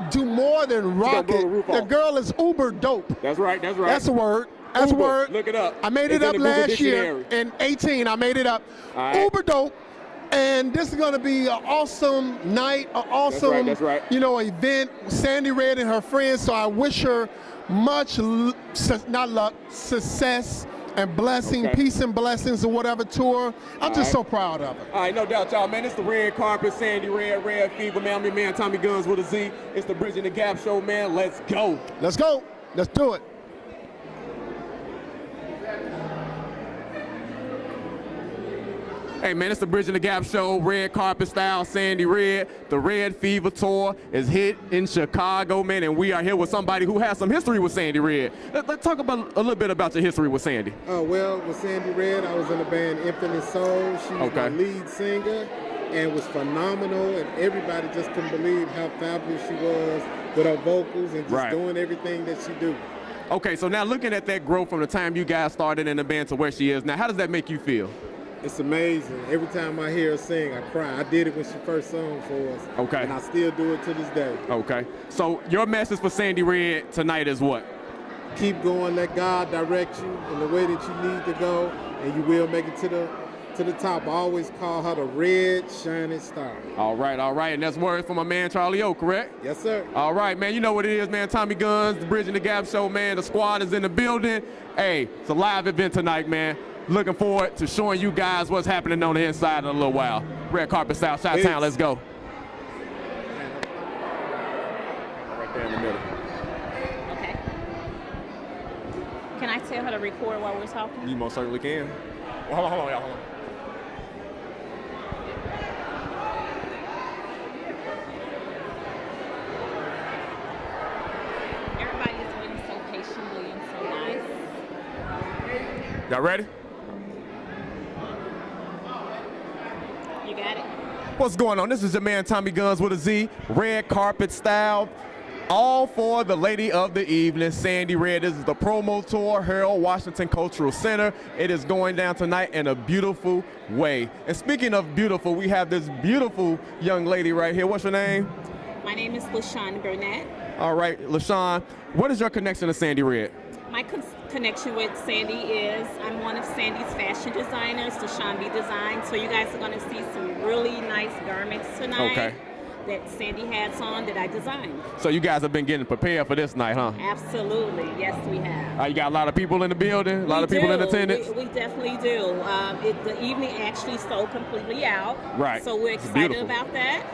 do more than rock it. The girl is uber dope. That's right. That's a word. That's a word. Look it up. I made it up last year in 18. I made it up. Uber dope. And this is going to be an awesome night, an awesome, event. Sandy Red and her friends. So I wish her much, success and blessing, peace and blessings, or whatever tour. I'm just so proud of her. All right, no doubt, y'all, man. It's the Red Carpet, Sandy Red, Red Fever, man. I'm your man, Tommy Guns with a Z. It's the Bridging the Gap show, man. Let's go. Let's go. Let's do it. Hey, man, it's the Bridging the Gap show, Red Carpet Style, Sandy Red. The Red Fever Tour is hit in Chicago, man, and we are here with somebody who has some history with Sandy Red. Let's talk about a little bit about your history with Sandy. Well, with Sandy Red, I was in the band Infinite Soul. She was my lead singer and was phenomenal, and everybody just couldn't believe how fabulous she was with her vocals and just doing everything that she do. Okay, so now looking at that growth from the time you guys started in the band to where she is now, how does that make you feel? It's amazing. Every time I hear her sing, I cry. I did it when she first sung for us. Okay. And I still do it to this day. Okay. So your message for Sandy Red tonight is what? Keep going. Let God direct you in the way that you need to go, and you will make it to the top. I always call her the red shining star. All right. And that's words from my man Charlie O, correct? Yes, sir. All right, man. You know what it is, man. Tommy Guns, the Bridging the Gap show, man. The squad is in the building. Hey, it's a live event tonight, man. Looking forward to showing you guys what's happening on the inside in a little while. Red Carpet Style, Chi-Town, let's go. Right there in the middle. Okay. Can I tell her to record while we're talking? You most certainly can. Well, hold on, y'all. Hold on. Everybody is waiting so patiently and so nice. Y'all ready? You got it? What's going on? This is your man Tommy Guns with a Z, Red Carpet Style. All for the lady of the evening, Sandy Red. This is the promo tour, Harold Washington Cultural Center. It is going down tonight in a beautiful way. And speaking of beautiful, we have this beautiful young lady right here. What's your name? My name is LaShawn Burnett. All right, LaShawn, what is your connection to Sandy Red? My connection with Sandy is I'm one of Sandy's fashion designers, LaShawn B Design. So you guys are going to see some really nice garments tonight that Sandy has on that I designed. So you guys have been getting prepared for this night, huh? Absolutely, yes we have. You got a lot of people in the building, a lot of people in attendance? We definitely do. The evening actually sold completely out. Right. So we're excited about that.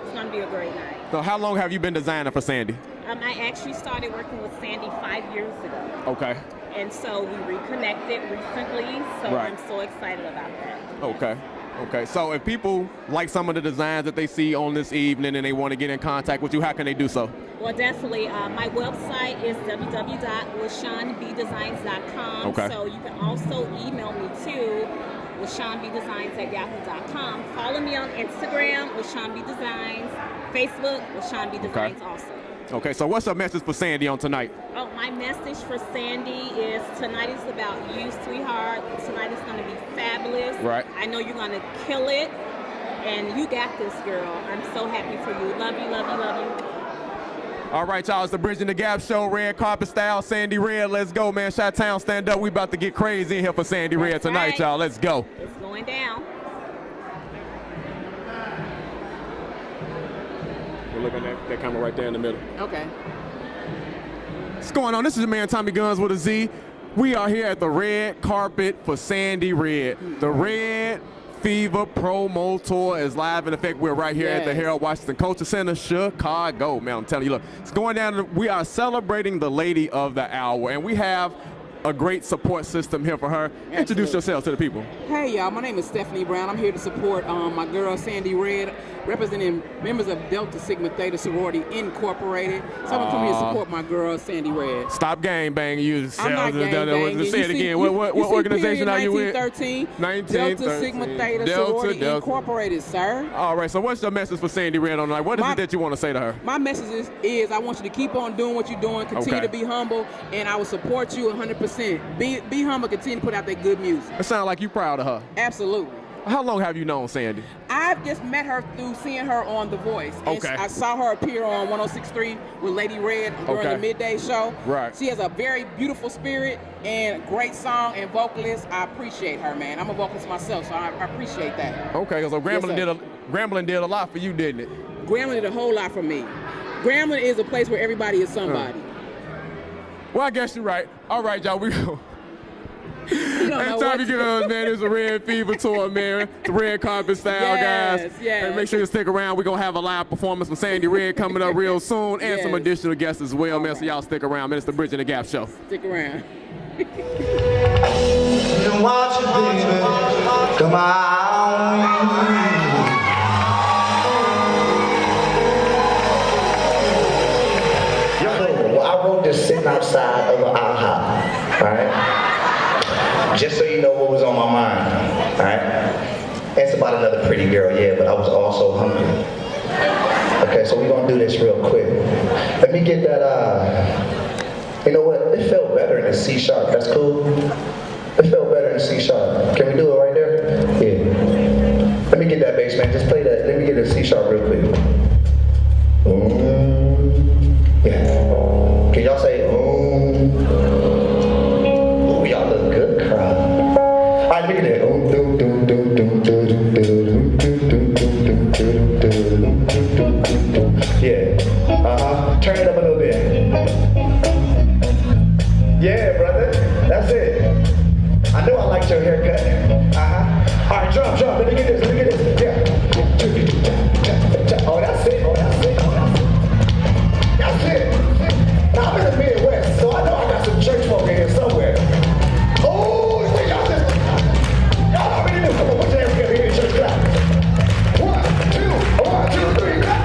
It's going to be a great night. So how long have you been designing for Sandy? I actually started working with Sandy 5 years ago. Okay. And so we reconnected recently, so I'm so excited about that. Okay. So if people like some of the designs that they see on this evening and they want to get in contact with you, how can they do so? Well, definitely. My website is www.LaShawnBDesigns.com. Okay. So you can also email me too, LaShawnBDesigns@yahoo.com. Follow me on Instagram, LaShawn B Designs, Facebook, LaShawn B Designs also. Okay, so what's your message for Sandy on tonight? Oh, my message for Sandy is tonight is about you, sweetheart. Tonight is going to be fabulous. Right. I know you're going to kill it, and you got this, girl. I'm so happy for you. Love you, love you, love you. All right, y'all, it's the Bridging the Gap show, Red Carpet Style, Sandy Red. Let's go, man. Chi-Town, stand up. We about to get crazy in here for Sandy Red tonight, y'all. Let's go. It's going down. We're looking at that camera right there in the middle. Okay. What's going on? This is your man Tommy Guns with a Z. We are here at the Red Carpet for Sandy Red. The Red Fever promo tour is live in effect. We're right here at the Harold Washington Culture Center, Chicago. Man, I'm telling you, look, it's going down. We are celebrating the lady of the hour, and we have a great support system here for her. Absolutely. Introduce yourself to the people. Hey, y'all. My name is Stephanie Brown. I'm here to support my girl, Sandy Red, representing members of Delta Sigma Theta Sorority Incorporated. So I'm coming here to support my girl, Sandy Red. Stop gang banging. I'm not gang banging. Say it again. What organization are you with? 1913. Delta Sigma Theta Sorority Incorporated, sir. All right. So what's your message for Sandy Red on tonight? What is it that you want to say to her? My message is I want you to keep on doing what you're doing. Continue to be humble, and I will support you 100%. Be humble. Continue to put out that good music. It sounds like you're proud of her. Absolutely. How long have you known Sandy? I've just met her through seeing her on The Voice. Okay. I saw her appear on 106.3 with Lady Red during the midday show. Right. She has a very beautiful spirit and great song and vocalist. I appreciate her, man. I'm a vocalist myself, so I appreciate that. Okay, so Grambling did a lot for you, didn't it? Grambling did a whole lot for me. Grambling is a place where everybody is somebody. Well, I guess you're right. All right, y'all, we go. It's time to get on, man. It's a Red Fever tour, man. It's red carpet style, guys. Yes. And make sure you stick around. We're going to have a live performance from Sandy Red coming up real soon, and some additional guests as well, man. So y'all stick around, man. It's the Bridging the Gap show. Stick around. Watch it, baby. Come on. I wrote this sitting outside of an IHOP, all right? Just so you know what was on my mind, all right? It's about another pretty girl, yeah, but I was also hungry. Okay, so we're gonna do this real quick. Let me get that, you know what? It felt better in C sharp, that's cool. It felt better in C sharp. Can we do it right there? Yeah. Let me get that bass, man. Just play that. Let me get a C sharp real quick. Yeah. Can y'all say, ooh, y'all look good, crowd. All right, look at that. Yeah. Turn it up a little bit. Yeah, brother. That's it. I know I liked your haircut. All right, drop. Let me get this. Yeah. Oh, that's it. That's it. Now I'm in the Midwest, so I know I got some church folk in here somewhere. Oh, y'all already know. Come on, put your hands together here in church clap. 1, 2, 3, clap.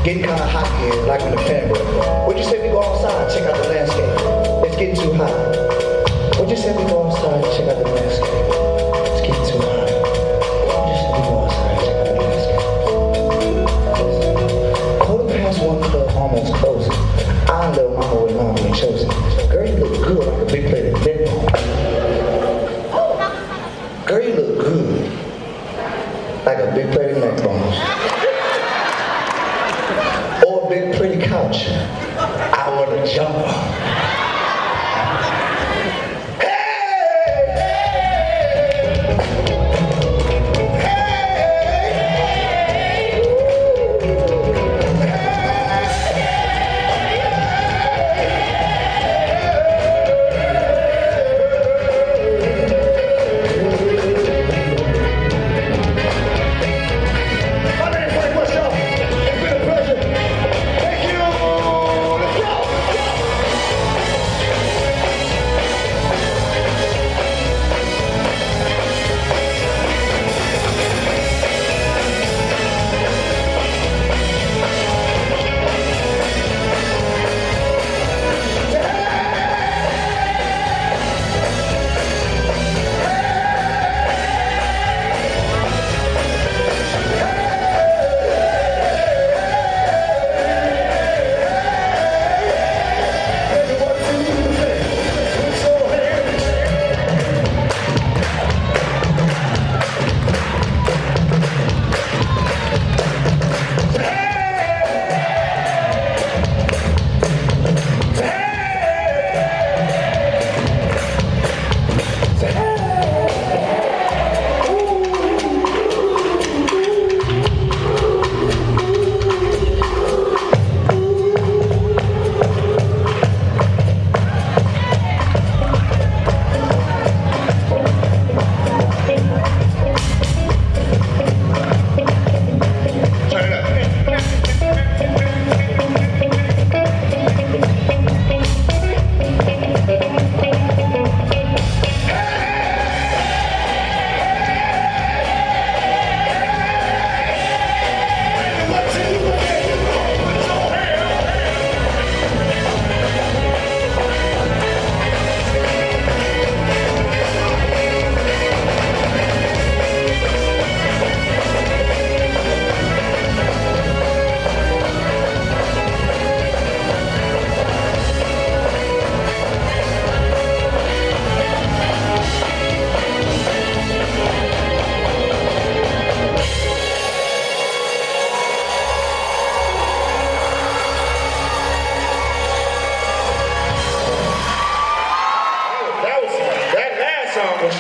Getting kind of hot here, like when the fan broke. What'd you say we go outside, check out the landscape? It's getting too hot. What'd you say we go outside, check out the landscape? It's getting too hot. What'd you say we go outside, check out the landscape? Quarter past 1 club almost closing. I little mama with mama and chosen. Girl, you look good like a big plate of dick. Girl, you look good like a big plate of neck bones. Or a big pretty couch. I want to jump on.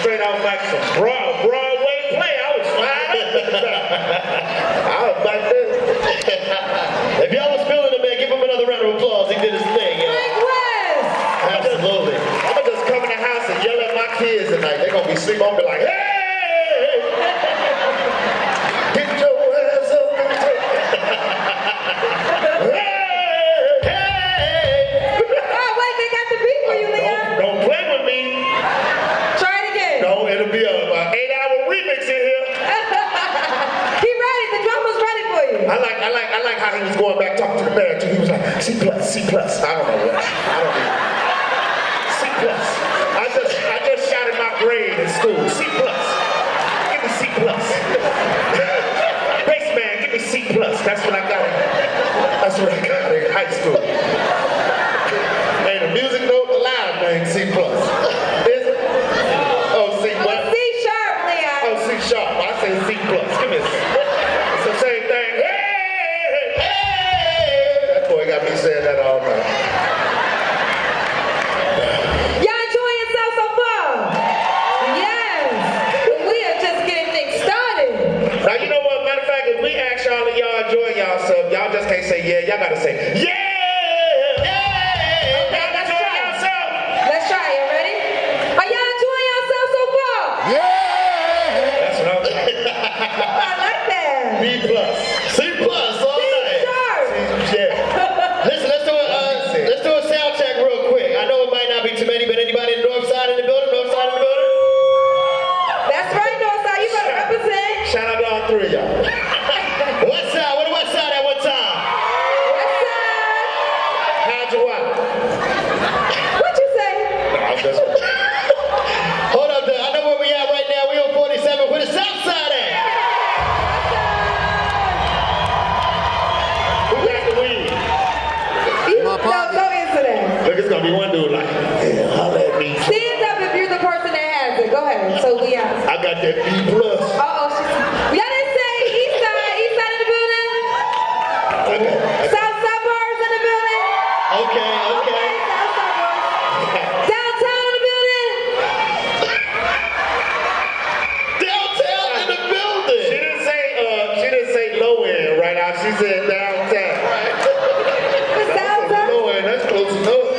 Straight out like some Broadway play. I was fine. I was like this. If y'all was feeling it, man, give him another round of applause. He did his thing, yo. Absolutely. I'm gonna just come in the house and yell at my kids tonight. They're gonna be asleep. I'm gonna be like, hey! Get your ass up and take it. Hey! Oh, wait, they got the beat for you, Leon. Don't play with me. No, it'll be an 8-hour remix in here. He ready. The drummer's ready for you. I like how he was going back talking to the band too. He was like, C+. I don't know what. C+. I just shouted my grade in school. C+. Give me C+. Bass man, give me C+. That's what I got. That's what I got in high school. And the music note, the loud thing, C+. Sharp. I say C+. Give me it's the same thing. Hey, hey. That boy got me saying that all night. Y'all enjoying yourself so far? Yes. We are just getting things started. Now you know what? Matter of fact, if we ask y'all and y'all enjoying yourself, got that B+. Uh-oh. Y'all didn't say east side in the building? Okay. South suburbs in the building? Okay. South suburbs. Downtown in the building? Downtown in the building. She didn't say low end right now. She said downtown. South suburbs? Low end, that's close enough.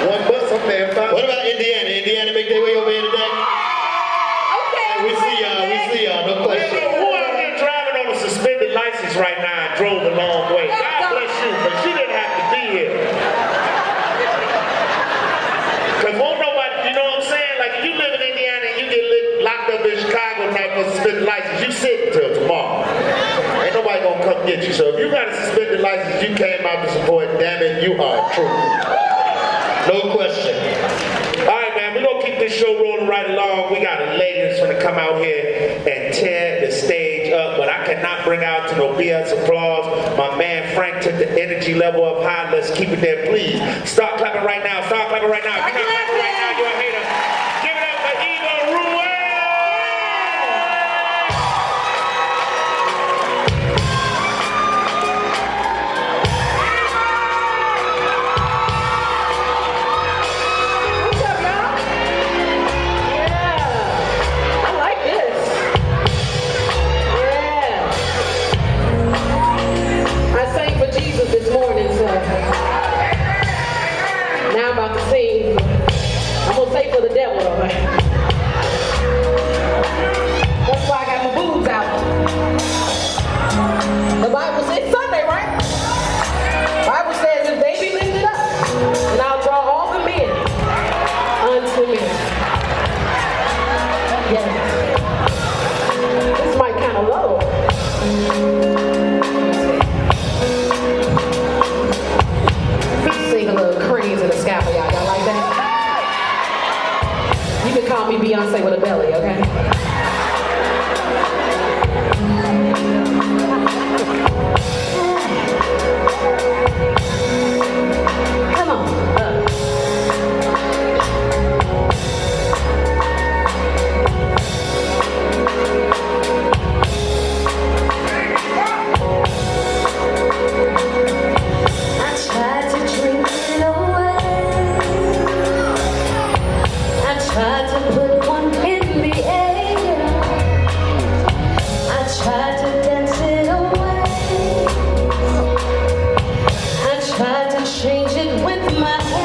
One bus up there. What about Indiana? Indiana make their way over here today? Okay. We see y'all, no question. Who out here driving on a suspended license right now and drove a long way? God bless you, but she didn't have to be here. Because won't nobody, you know what I'm saying? Like if you live in Indiana and you get locked up in Chicago tonight for a suspended license, you sit until tomorrow. Ain't nobody gonna come get you. So if you got a suspended license, you came out to support, damn it, you are true. No question. All right, man, we're going to keep this show rolling right along. We got a lady that's going to come out here and tear the stage up, but I cannot bring out to no BS applause. My man Frank took the energy level up high. Let's keep it there, please. Start clapping right now. Start clapping right now. If you're not clapping right now, you're a hater. Give it up for Eva Ruel. This morning, so now I'm about to sing. I'm gonna say for the devil, right? That's why I got my boobs out. The Bible says Sunday, right? The Bible says if they be lifted up, and I'll draw all the men unto me. Yes. This might kind of low. Sing a little cranes in the sky for y'all. Y'all like that? You can call me Beyonce with a belly, okay? Come on. I tried to drink it away. I tried to put one in the air. I tried to dance it away. I tried to change it with my hair.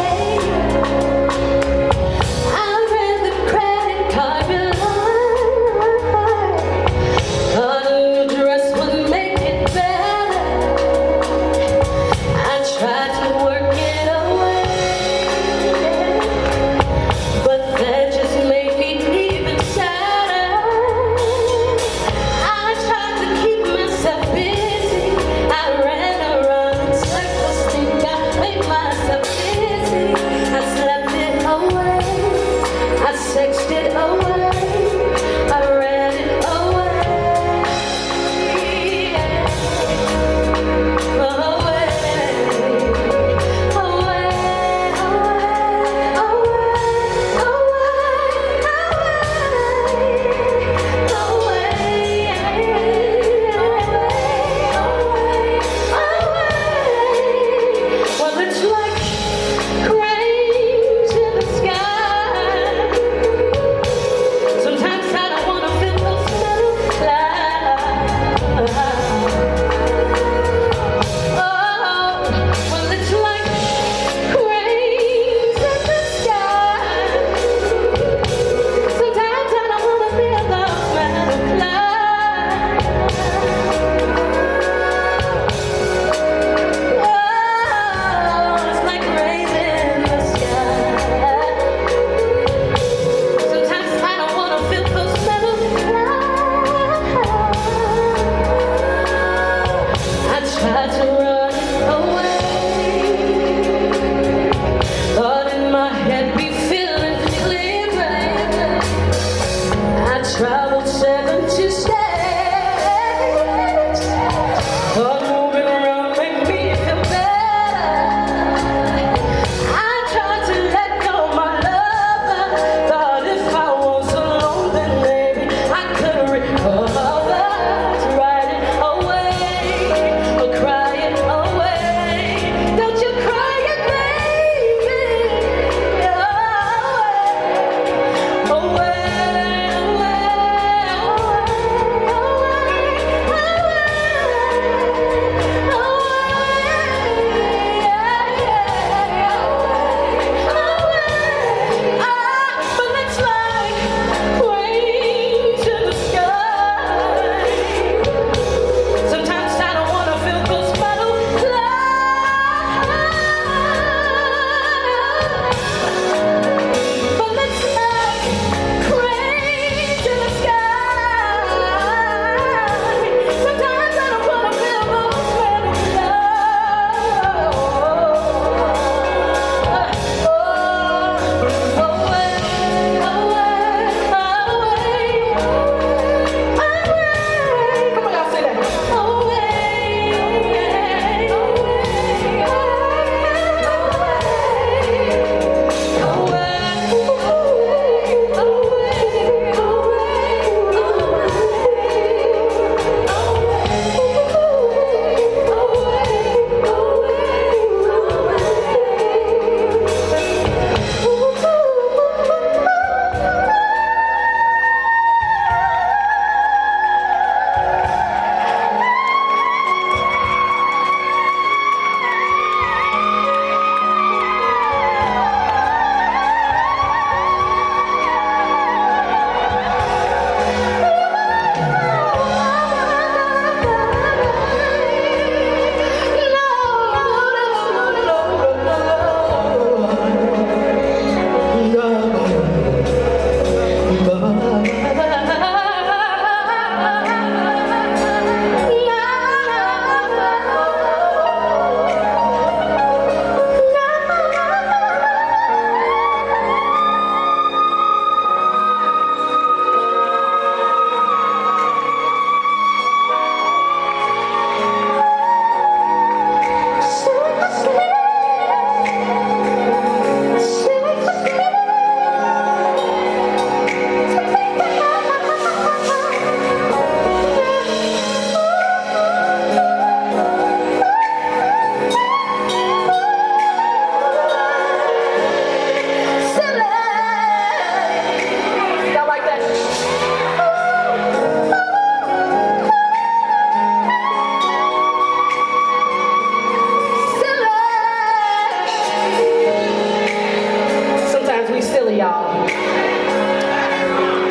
silly, y'all.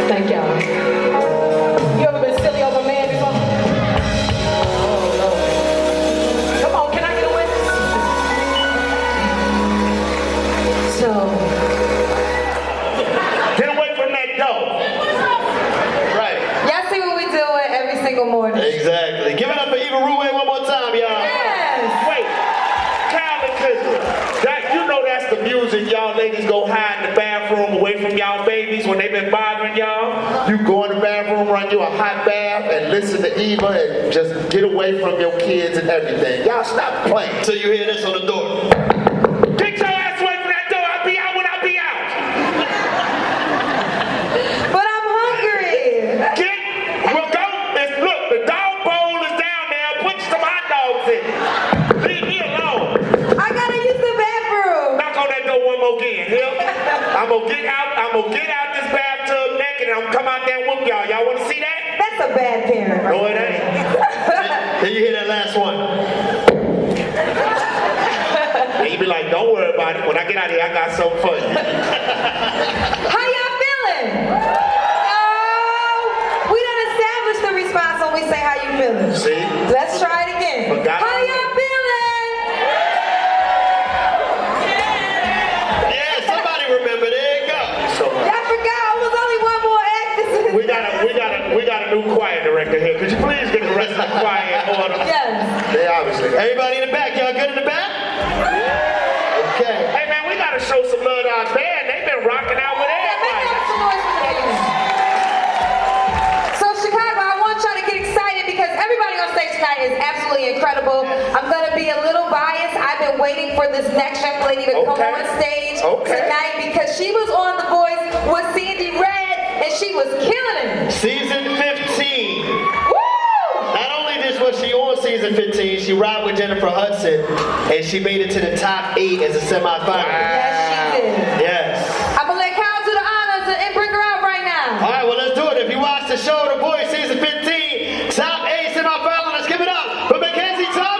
Thank y'all. You ever been silly over a man before? Oh, Lord. Come on, can I get a witness? So. Get away from that door. Right. Y'all see what we doing every single morning. Exactly. Give it up for Eva Ruwe one more time, y'all. Yes. Wait, Calvin Kissel, you know that's the music y'all ladies go hide in the bathroom away from y'all babies when they been bothering y'all. You go in the bathroom, run you a hot bath, and listen to Eva and just get away from your kids and everything. Y'all stop playing till you hear this on the door. Get your ass away from that door. I'll be out when I be out. But I'm hungry. Well, go. Look, the dog bowl is down there. Put some hot dogs in. Leave me alone. I gotta use the bathroom. Knock on that door one more again. Here. I'm gonna get out this bathtub naked and I'm gonna come out there and whoop y'all. Y'all wanna see that? That's a bad parent. No, it ain't. Then you hear that last one. And you be like, don't worry about it. When I get out of here, I got something for you. How y'all feeling? Oh, we done established the response when we say how you feeling. See? Let's try it again. How y'all feeling? Yeah, somebody remember. There you go. So, Y'all forgot it was only one more act. we got a new choir director here. Could you please get the rest of the choir in order? Yes. They obviously. Everybody in the back, y'all good in the back? Okay. Hey man, we gotta show some love to our band. They've been rocking out with everybody. So Chicago, I want y'all to get excited because everybody on stage tonight is absolutely incredible. I'm gonna be a little biased. I've been waiting for this next young lady to come on stage tonight because she was on The Voice with Sandy Red and she was killing it. Season 15. Woo! Not only was she on season 15, she ride with Jennifer Hudson, and she made it to the top 8 as a semifinal. Yes, she did. Yes. I'm gonna let Kyle do the honors and bring her out right now. All right, well, let's do it. If you watch the show, The Voice season 15, top 8 semifinal, let's give it up for Mackenzie Thomas.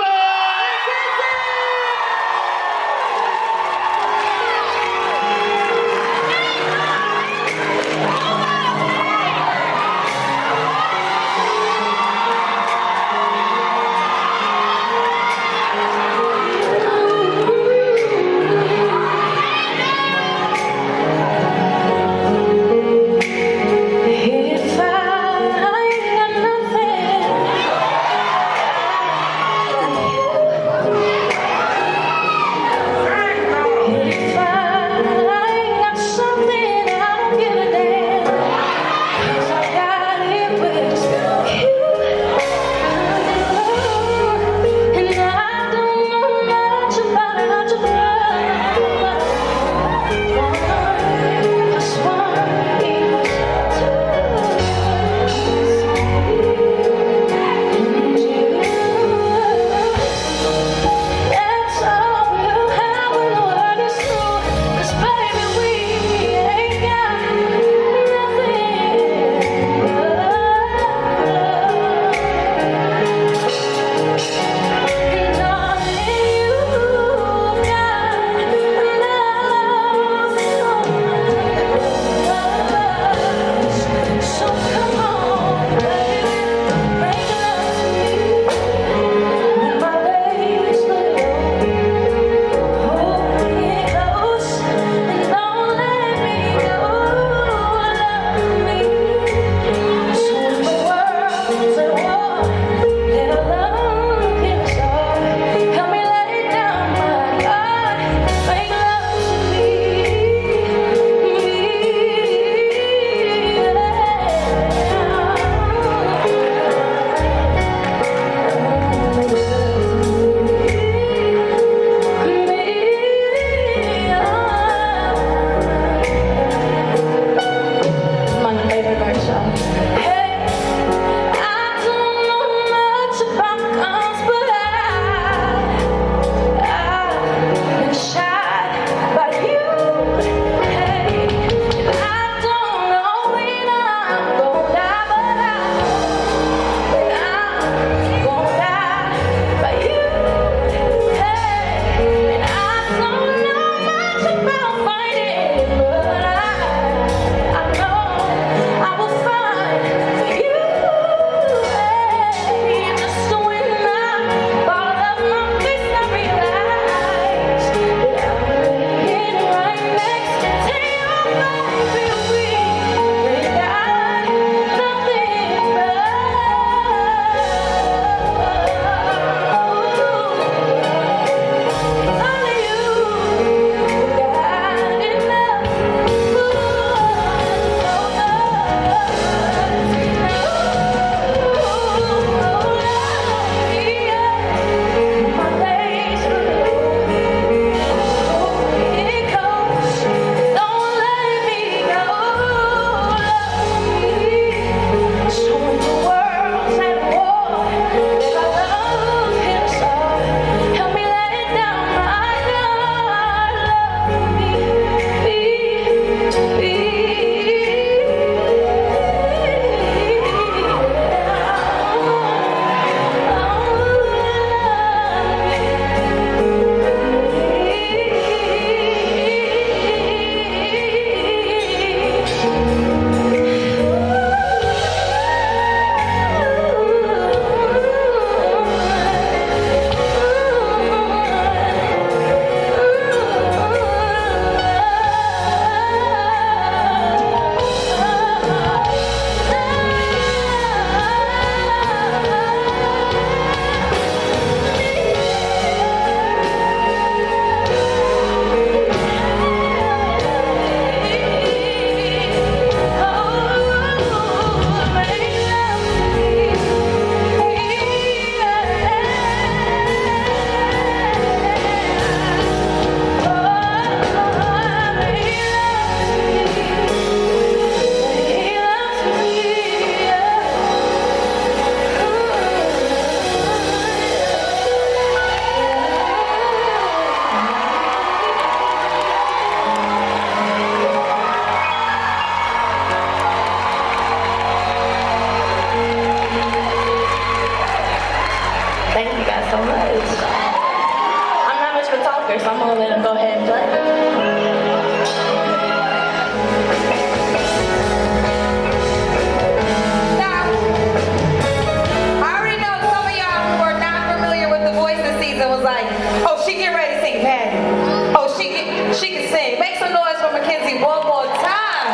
Mackenzie one more time.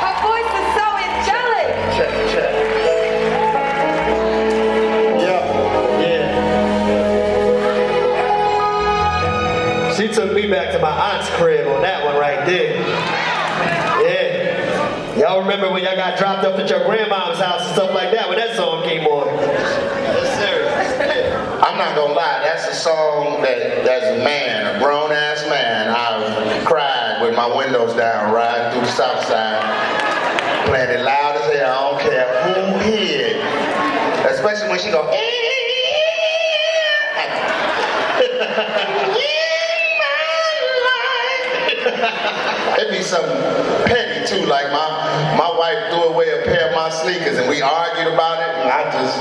Her voice is so angelic. Check. Yeah. She took me back to my aunt's crib on that one right there. Yeah. Y'all remember when y'all got dropped off at your grandma's house and stuff like that when that song came on? Yes, sir. I'm not gonna lie, that's a song that as a man, a grown ass man, I've cried with my windows down, riding through the south side, playing it loud as hell, I don't care who hear it. Especially when she go, it'd be something petty too, like my wife threw away a pair of my sneakers and we argued about it, and I just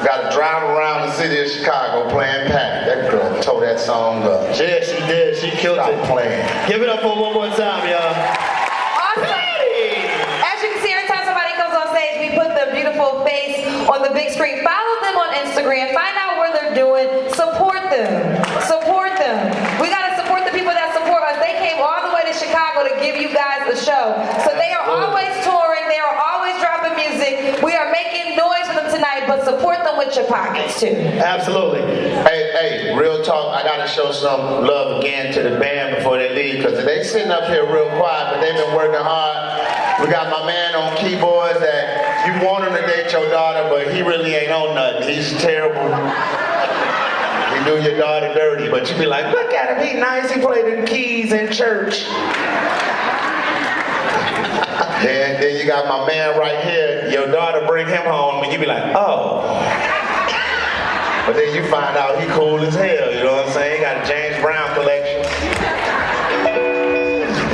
got to drive around the city of Chicago playing Patty. That girl tore that song up. Yeah, she did. She killed it. Playing. Give it up for one more time, y'all. Awesome. As you can see, every time somebody comes on stage, we put their beautiful face on the big screen. Follow them on Instagram. Find out where they're doing. Support them. Support them. We got to support the people that support us. They came all the way to Chicago to give you guys a show. So they are always touring. They are always dropping music. We are making noise for them tonight, but support them with your pockets too. Absolutely. Hey, real talk, I gotta show some love again to the band before they leave, because they sitting up here real quiet, but they've been working hard. We got my man on keyboards that you want him to date your daughter, but he really ain't on nothing. He's terrible. He do your daughter dirty, but you be like, look at him, he nice, he played the keys in church. Then you got my man right here, your daughter bring him home, and you be like, oh. But then you find out he cool as hell, you know what I'm saying? He got a James Brown collection.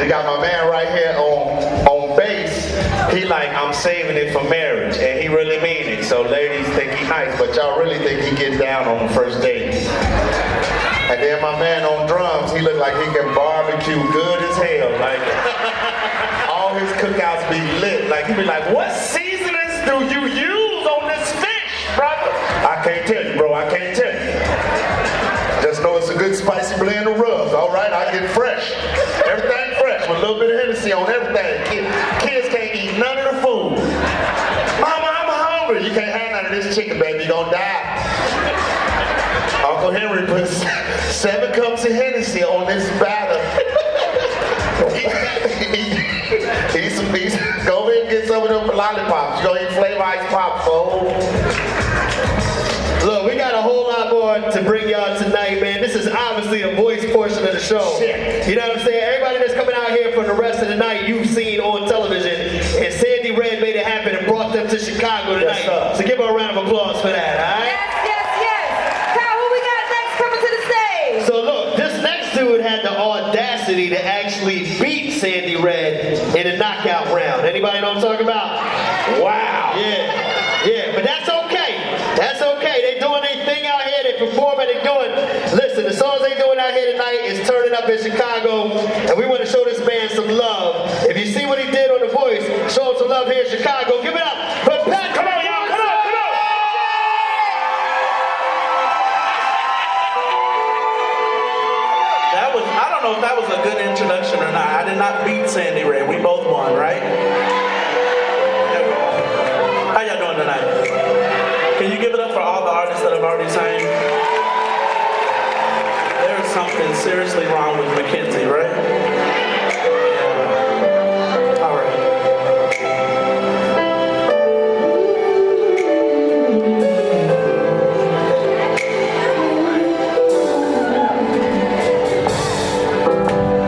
You got my man right here on bass. He like, I'm saving it for marriage, and he really mean it. So ladies think he nice, but y'all really think he get down on the first date. And then my man on drums, he look like he can barbecue good as hell. Like, all his cookouts be lit. Like, he be like, what seasonings do you use on this fish, brother? I can't tell you, bro, I can't tell you. Just know it's a good spicy blend of rubs, all right? I get fresh. Everything fresh with a little bit of Hennessy on everything. Kids can't eat none of the food. Mama, I'm hungry. You can't have none of this chicken, baby. You're gonna die. Uncle Henry puts 7 cups of Hennessy on this batter. Go ahead and get some of them lollipops. You gonna eat Flavor Ice Pops, so. Look, we got a whole lot more to bring y'all tonight, man. This is obviously a voice portion of the show. Shit. You know what I'm saying? Everybody that's coming out here for the rest of the night, you've seen on television, and Sandy Red made it happen and brought them to Chicago tonight. Yes, so give her a round of applause for that, all right? Yes. Kyle, who we got next coming to the stage? So look, this next dude had the audacity to actually beat Sandy Red in a knockout round. Anybody know what I'm talking about? Wow. Yeah, but that's okay. That's okay. They doing their thing out here. They performing. They doing. Listen, the songs they doing out here tonight is turning up in Chicago, and we want to show this man some love. If you see what he did on The Voice, show him some love here in Chicago. Give it up for Pat. Come on, y'all. Come on. I don't know if that was a good introduction or not. I did not beat Sandy Red. We both won, right? How y'all doing tonight? Can you give it up for all the artists that have already sang? There's something seriously wrong with Mackenzie, right? All right.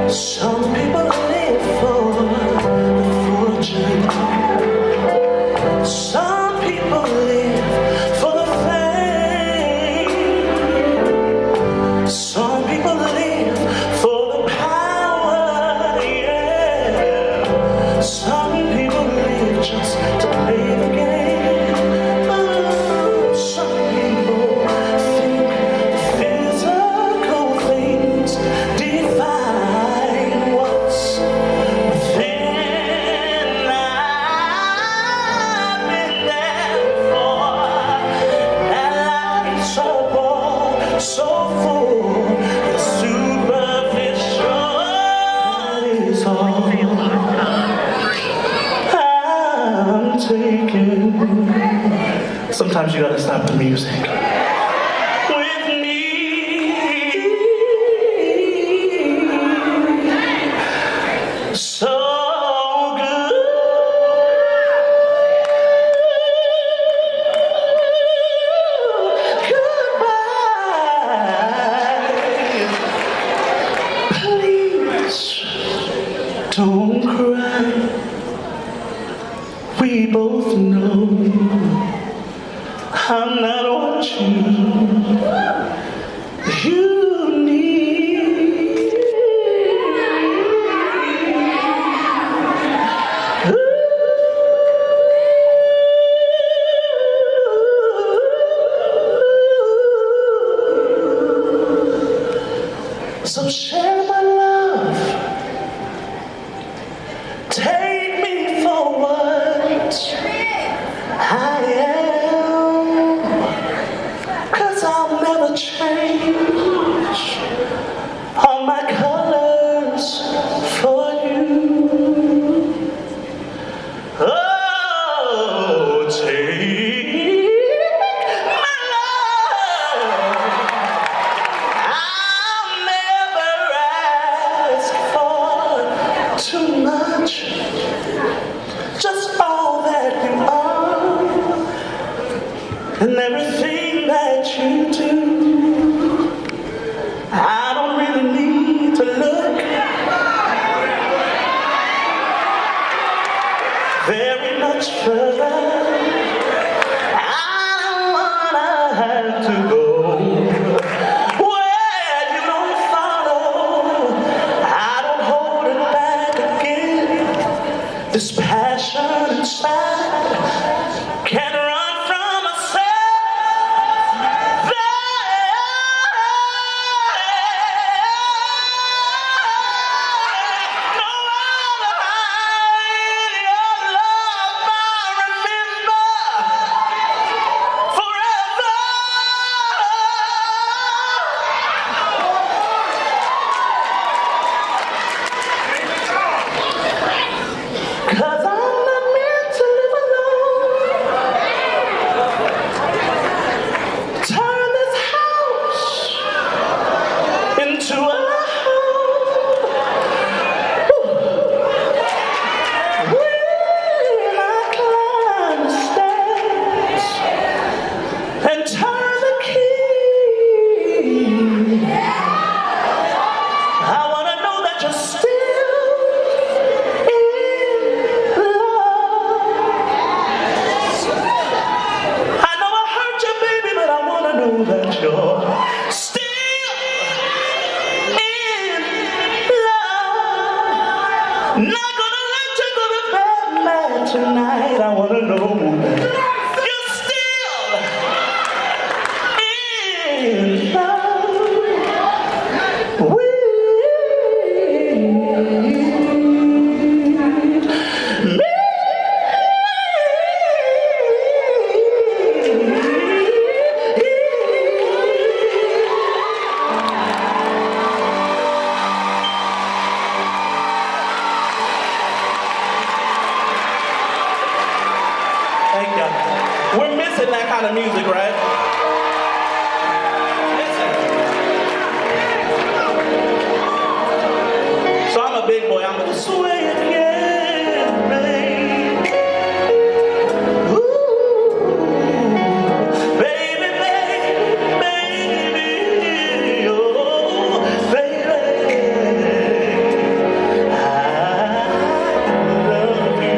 Some people live for the fortune. Some people live for the fame. Some people live for the power. Sometimes you gotta stop the music. With me, so good. Goodbye. Please don't cry. We both know I'm not what you need. So share my love. Take me for what I am, 'cause I'll never change all my colors for you. Oh, take my love. I'll never ask for too much. Just all that you are and everything that you do. I don't really need to look very much further. I don't wanna have to go where you don't follow. I don't hold it back again. This passion inside can't run from myself. No other high, your love I remember forever. 'Cause I'm not meant to live alone. Turn this house into a home. When I climb the stairs and turn the key, I wanna know that you're still in love. I know I hurt you, baby, but I wanna know that you're still in love. Not gonna let you go to bed mad tonight. I wanna know that you're still in love with me. Thank you. We're missing that kind of music, right? Listen. So I'm a big boy. I'm gonna sway again, babe. Ooh, baby, baby, oh, baby. I love you.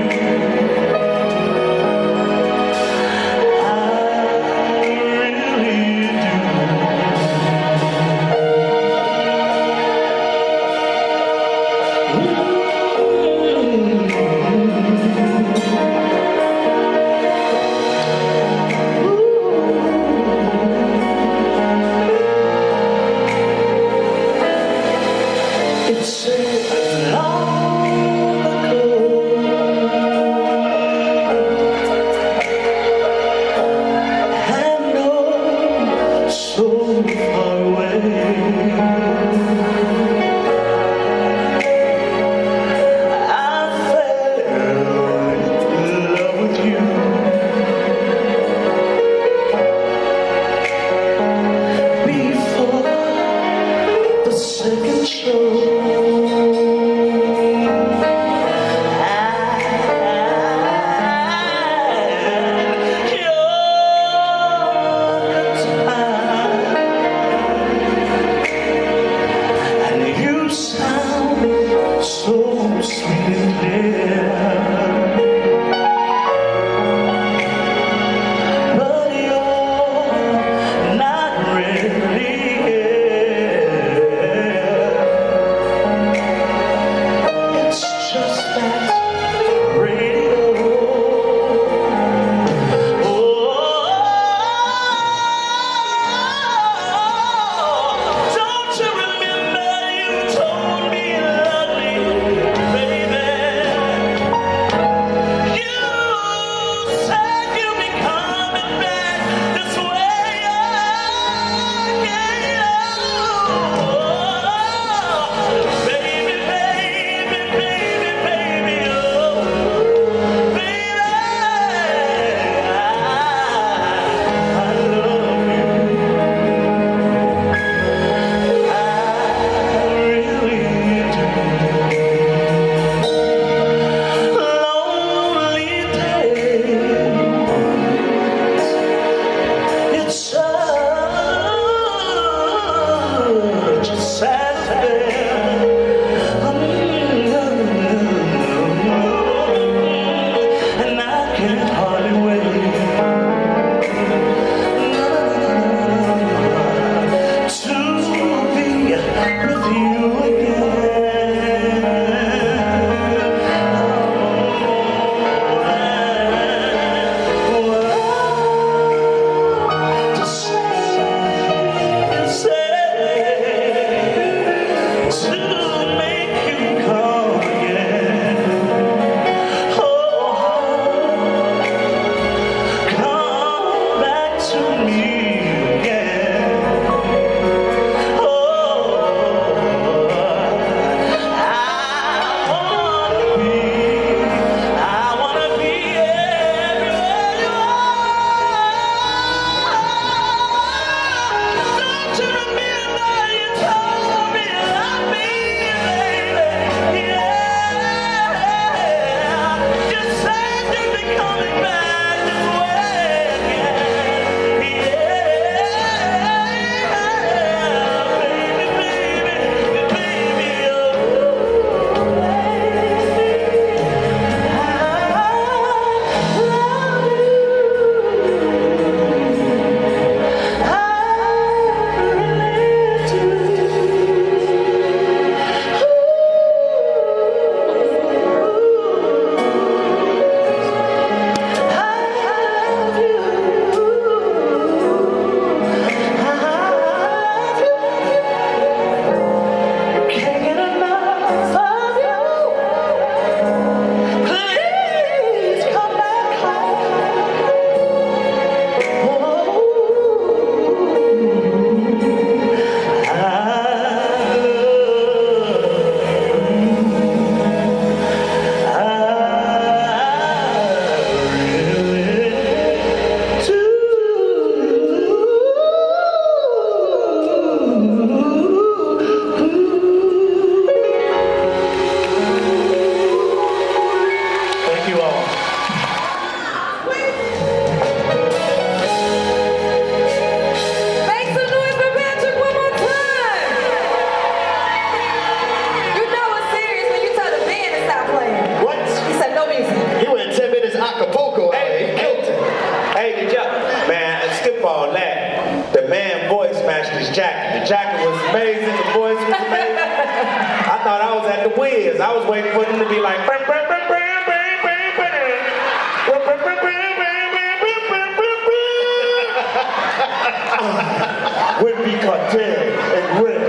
Would be cartel and red,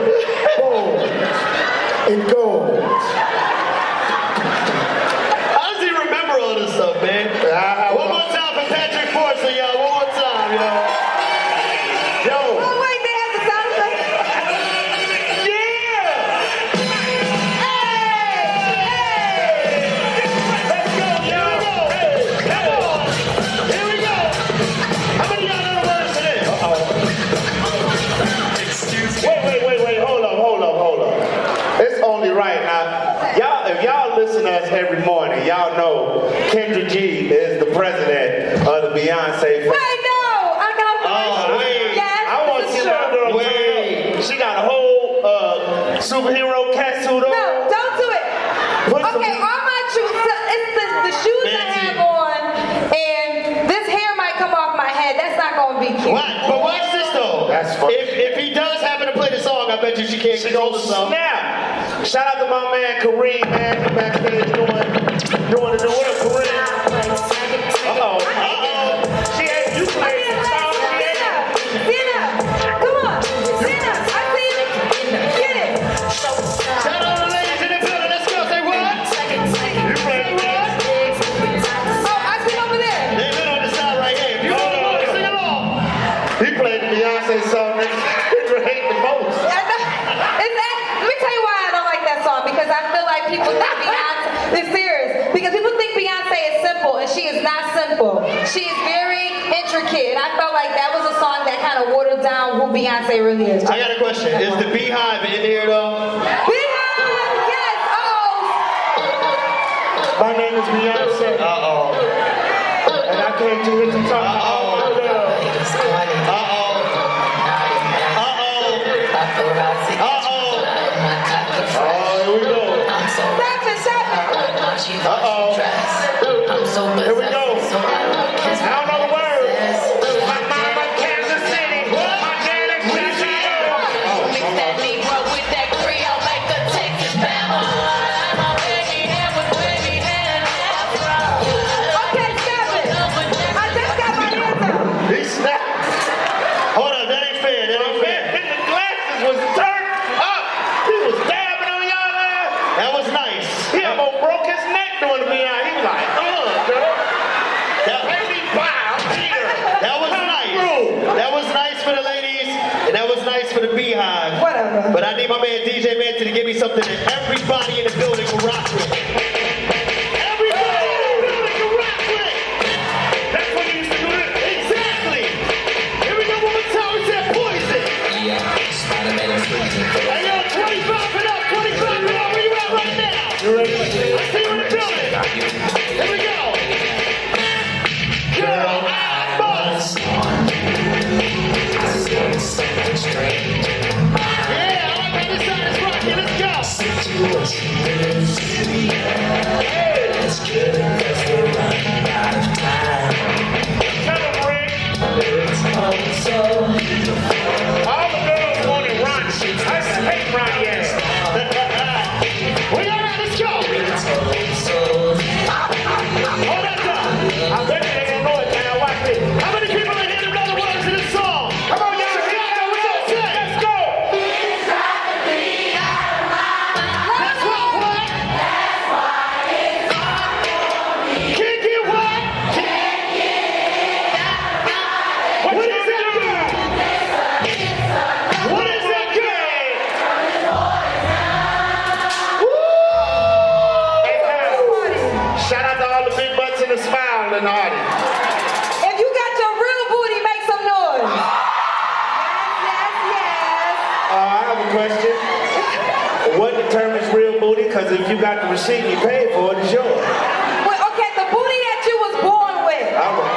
gold, and gold. How does he remember all this stuff, man? One more time for Patrick Forster, y'all. One more time, y'all. Yo. Oh, wait, they have the sound effect? Yeah! Let's go, y'all. Come on. Here we go. How many of y'all know the words to this? Wait. Hold up. It's only right now. Y'all, if y'all listen to us every morning, y'all know Kendra G is the president of the Beyonce fan. Wait, no! I got Oh, wait. Yes, I want to see my girl. Wait. She got a whole superhero cat suit on. No, don't do it. Okay, all my shoes, it's the shoes I have on, and this hair might come off my head. That's not going to be cute. What? But watch this though. That's funny. If he does happen to play the song, I bet you she can't control the song. Snap! Shout out to my man Kareem, man. He back there doing the what up, Kareem? She ain't you playing the song. Sienna, come on. Sienna, I see you. Get it. Shout out to the ladies in the building. Let's go. Say what? You playing what? Oh, I see over there. They've been on the side right here. If you want to sing along. He played the Beyonce song. Kendra hate the most. Let me tell you why I don't like that song, because I feel like people think Beyonce is serious. Because people think Beyonce is simple, and she is not simple. She is very intricate, and I felt like that was a song that kind of watered down who Beyonce really is. I got a question. Is the Beehive in here though? Beehive, yes. My name is Beyonce. And I came to hit the top. Here we go. Here we go. I don't know the words. My mama, Kansas City. My daddy, Chicago. Mix that Negro with that Creole like the Texas Bama. My baby hair with baby hair and afro. Okay, stop it. I just got my hands up. He snapped. Hold on, that ain't fair. That ain't fair. And the glasses was turned up. He was dabbing on y'all ass. That was nice. He almost broke his neck doing the Beyonce. He was like, girl. That was nice. That was nice for the ladies, and that was nice for the Beehive. Whatever. But I need my man DJ Manton to give me something that everybody in the building can rock with. Everybody in the building can rock with. That's what you used to do. Exactly. Here we go one more time. We said poison. Hey yo, 25 and up, 25 and up. Where you at right now? You ready? I see you in the building. Here we go. Girl, I must. Yeah, all right, this side is rocking. Let's go. Hey. Let's get it, cause we're running out of time. Tell them, Rick. All the girls wanted Ronnie. I hate Ronnie ass. Well, all right, let's go. Hold that down. I bet you they gonna know it now. Watch this. How many people in here know the words to this song? Come on, y'all. Chicago, we gonna say. Let's go. That's what? Can't get what? What is that good? What is that good? Woo! Shout out to all the big butts and the smile in the audience. If you got your real booty, make some noise. Yes. I have a question. What determines real booty? Because if you got the receipt you paid for it, it's yours. Wait, okay, the booty that you was born with. All right.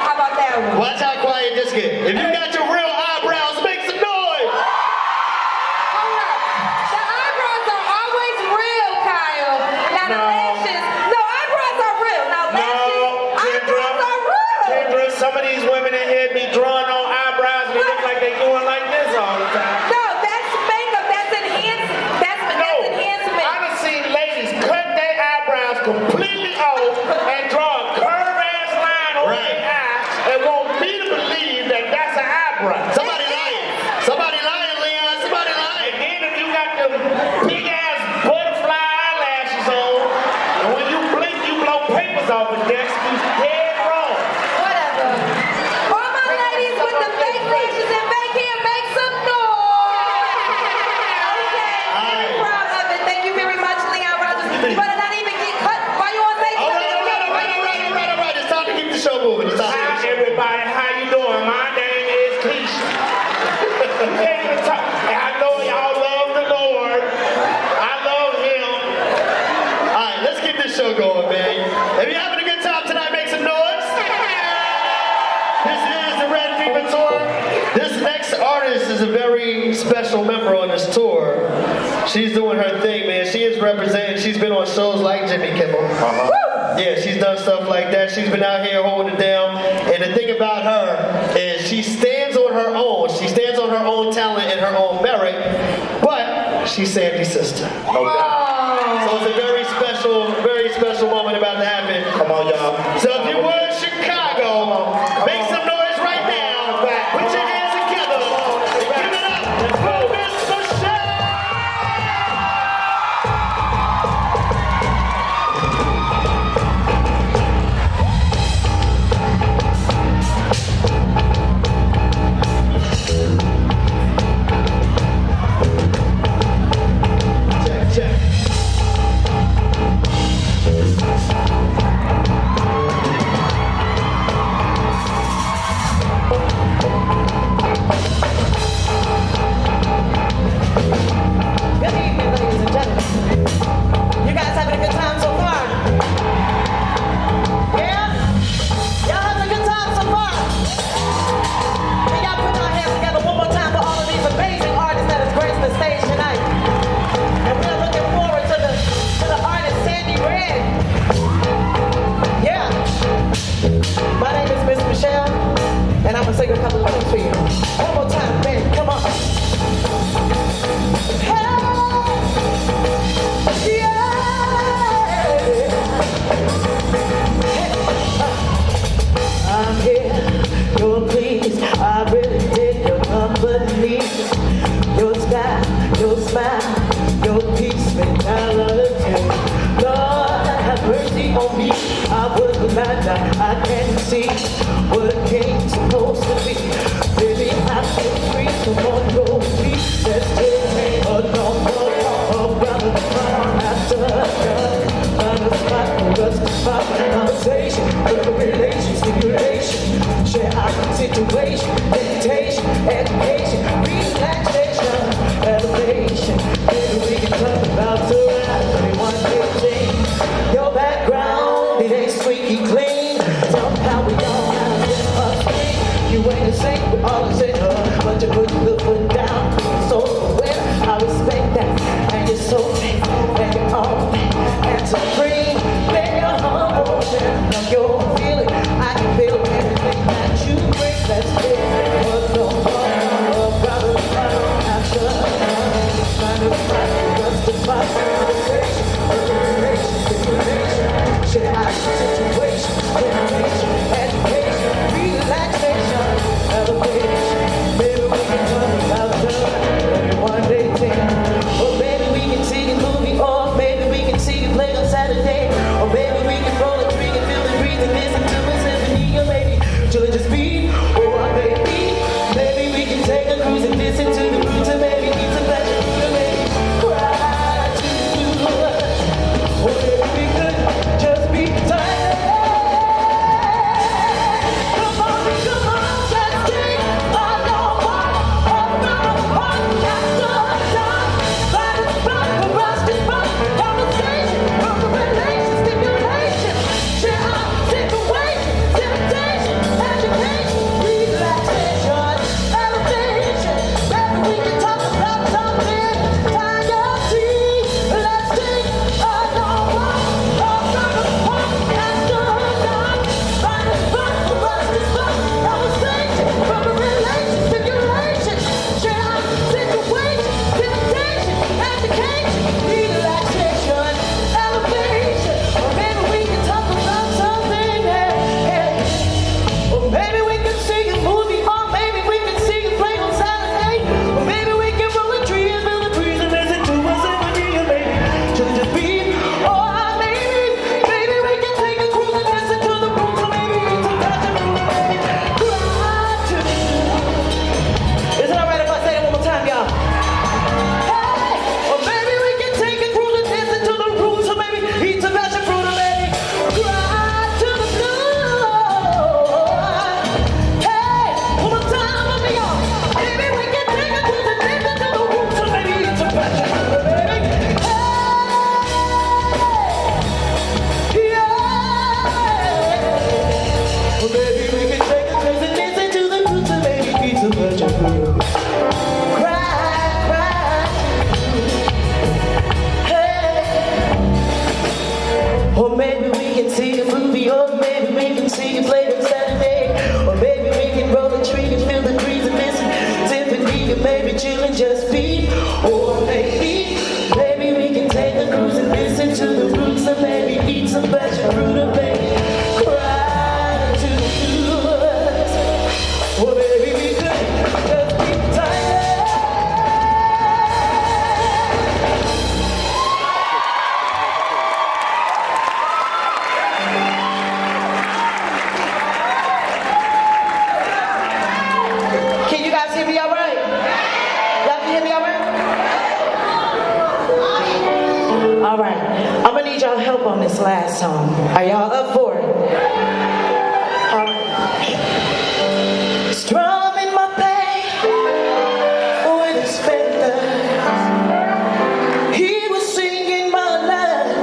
How about that one? Watch how quiet this gets. If you got your real eyebrows, make some noise. Hold up. The eyebrows are always real, Kyle. Now the lashes. No, eyebrows are real. Now lashes. Eyebrows are real. Kendra, some of these women in here be drawing on eyebrows and they look like they going like this all the time. No, that's makeup. That's enhanced. That's You better not even get cut while you on stage. All right. It's time to keep the show moving. Hi, everybody. How you doing? My name is Keisha. You can't even talk. I know y'all love the Lord. I love him. All right, let's keep this show going, man. If you're having a good time tonight, make some noise. This is the Red Fever Tour. This next artist is a very special member on this tour. She's doing her thing, man. She is representing. She's been on shows like Jimmy Kimmel. Yeah, she's done stuff like that. She's been out here holding it down. And the thing about her is she stands on her own. She stands on her own talent and her own merit. But she's Sandy's sister. No doubt. So it's a very special moment about to happen. Come on, y'all. So if you were in Chicago, make some noise right now. Put your hands together. Give it up for Miss Michelle. Check. Good evening, ladies and gentlemen. You guys having a good time so far? Yeah? Y'all having a good time so far? Can y'all put your hands together one more time for all of these amazing artists that has graced the stage tonight? And we're looking forward to the artist Sandy Red. Yeah. My name is Miss Michelle, and I'm gonna sing a couple of things for you. One more time, baby. Come on. I'm here, you're pleased. I really dig your company. Your style, your smile, your peace, make I love you. Lord, have mercy on me. I was blind, I can't see what a king's supposed to be. Baby, I feel free, come on, go with me. Let's take me around the farm after dark. Find a spot for us to spot conversation, relation, stimulation, share our situation, meditation, education, relaxation, elevation. Maybe we can talk about surrounding one big thing. Your background, it ain't squeaky clean. Somehow we all have to upstream. You ain't the same with all the sinner, but you put the foot down. So aware, I respect that, and you're so faithful, and you're all and supreme. Then you're humble, and you're feeling. I can feel everything that you bring. That's it. All right, I'm gonna need y'all help on this last song. Are y'all up for it? All right. Strumming my pain with his fingers. He was singing my life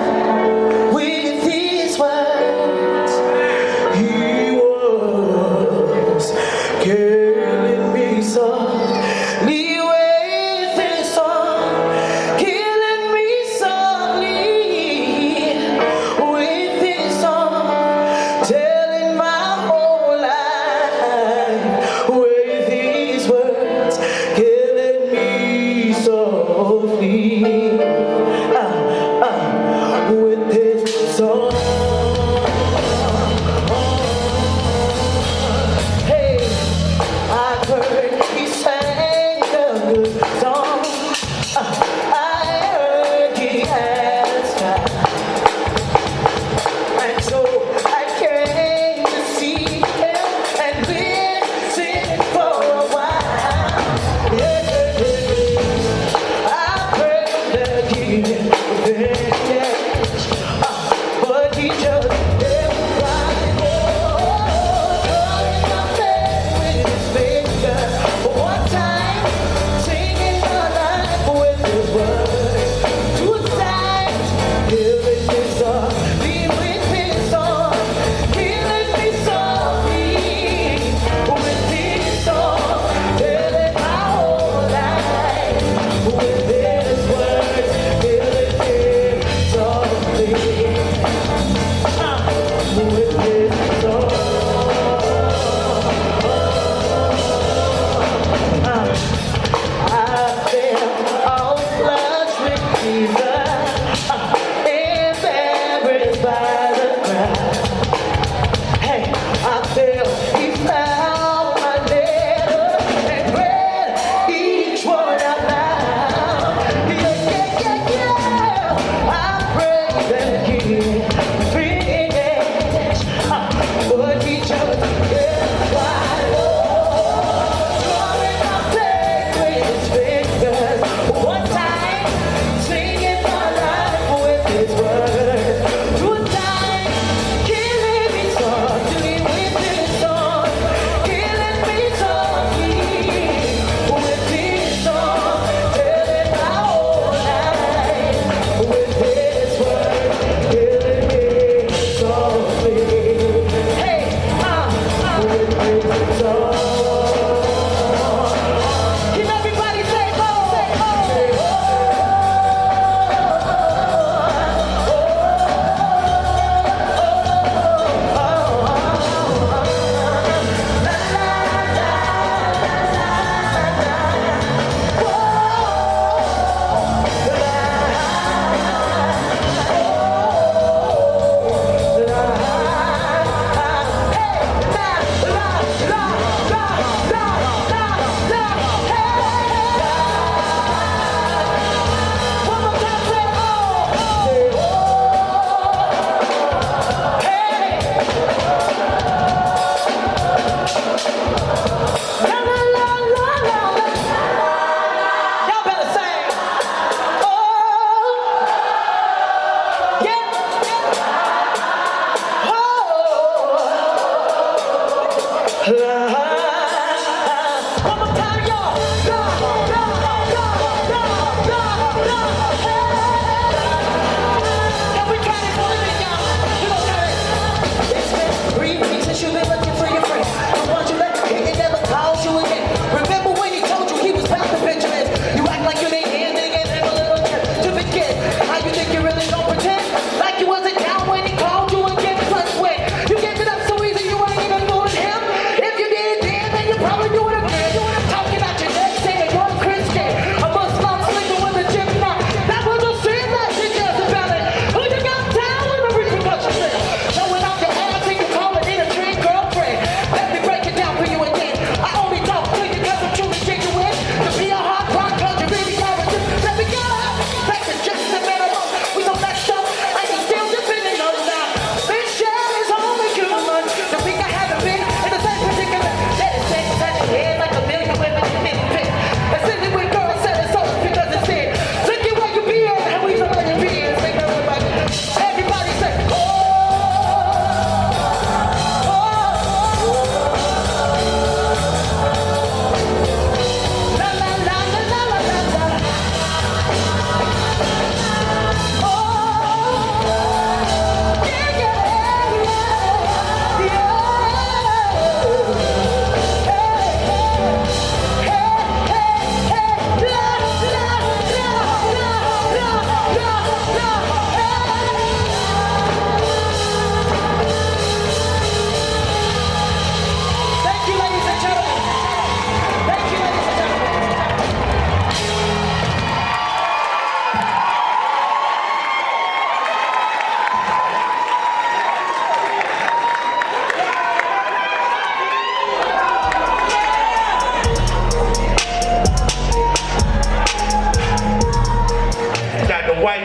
with his words. He was killing me softly with his song, killing me softly with his song, telling my whole life with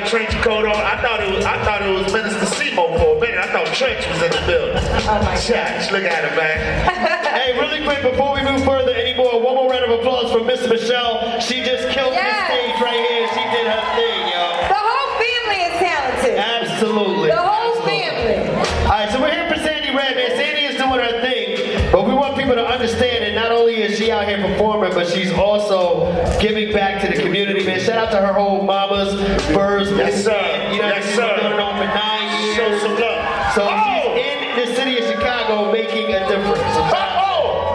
a trench coat on. I thought it was Minister Simo for a minute. I thought Trench was in the building. Oh my Church, look at him, man. Hey, really quick before we move further anymore, one more round of applause for Miss Michelle. She just killed this stage right here. She did her thing, y'all. The whole family is talented. Absolutely. The whole family. All right, so we're here for Sandy Red, man. Sandy is doing her thing, but we want people to understand that not only is she out here performing, but she's also giving back to the community, man. Shout out to her whole mamas, Burrs, yes, sir. You know, yes, she's sir. been going on for 9 years. Show some love. So she's in the city of Chicago making a difference.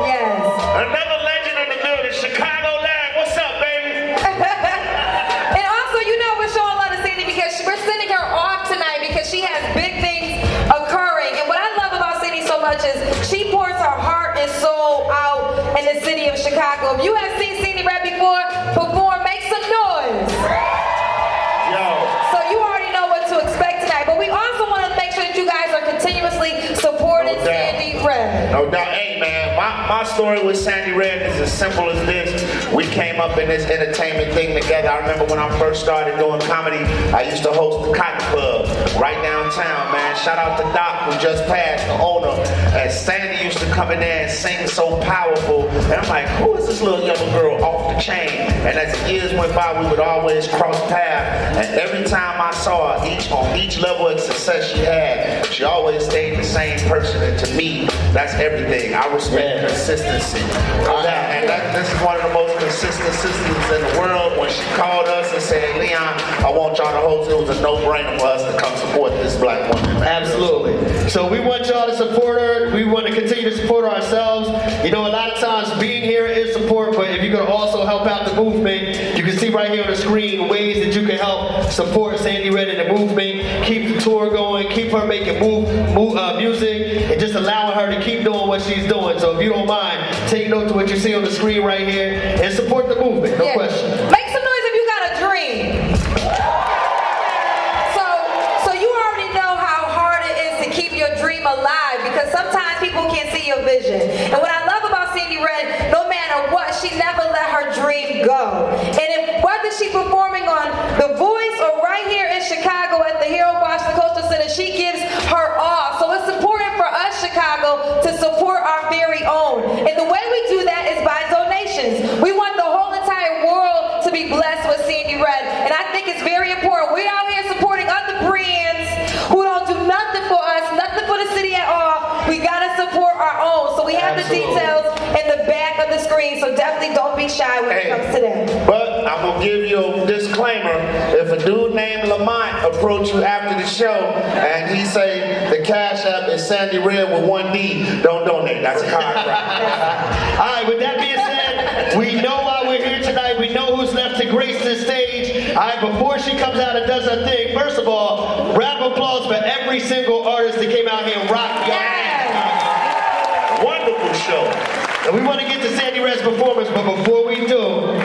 Yes. Another legend in the building, Chicagoland. What's up, baby? And also, you know, we're showing a lot of Sandy because we're sending her off tonight because she has big things occurring. And what I love about Sandy so much is she pours her heart and soul out in the city of Chicago. If you have seen Sandy Red before, perform, make some noise. So you already know what to expect tonight. But we also want to make sure that you guys are continuously supporting Sandy Red. No doubt. Hey, man, my story with Sandy Red is as simple as this. We came up in this entertainment thing together. I remember when I first started doing comedy, I used to host the Cotton Club right downtown, man. Shout out to Doc, who just passed, the owner. And Sandy used to come in there and sing so powerful. And I'm like, who is this little young girl off the chain? And as the years went by, we would always cross paths. And every time I saw her, on each level of success she had, she always stayed the same person. And to me, that's everything. I respect consistency. And this is one of the most consistent sisters in the world. When she called us and said, hey, Leon, I want y'all to host, it was a no-brainer for us to come support this black woman. Absolutely. So we want y'all to support her. We want to continue to support ourselves. You know, a lot of times being here is support, but if you're going to also help out the movement, you can see right here on the screen ways that you can help support Sandy Red in the movement, keep the tour going, keep her making music, and just allowing her to keep doing what she's doing. So if you don't mind, take note to what you see on the screen right here and support the movement, no question. Make some noise if you got a dream. So you already know how hard it is to keep your dream alive because sometimes people can't see your vision. And what I love about Sandy Red, no matter what, she never let her dream go. And whether she's performing on The Voice or right here in Chicago at the Harold Washington Cultural Center, she gives her all. So it's important for us, Chicago, to support our very own. And the way we do that is by donations. We want the whole entire world to be blessed with Sandy Red. And I think it's very important. We're out here supporting other brands who don't do nothing for us, nothing for the city at all. We gotta support our own. So we have the details in the back of the screen. So definitely don't be shy when it comes to that. But I'm gonna give you a disclaimer. If a dude named Lamont approach you after the show and he say the Cash App is Sandy Red with 1 D, don't donate. That's a card. All right, with that being said, we know why we're here tonight. We know who's left to grace this stage. All right, before she comes out and does her thing, first of all, round of applause for every single artist that came out here and rocked your ass. Wonderful show. And we want to get to Sandy Red's performance, but before we do,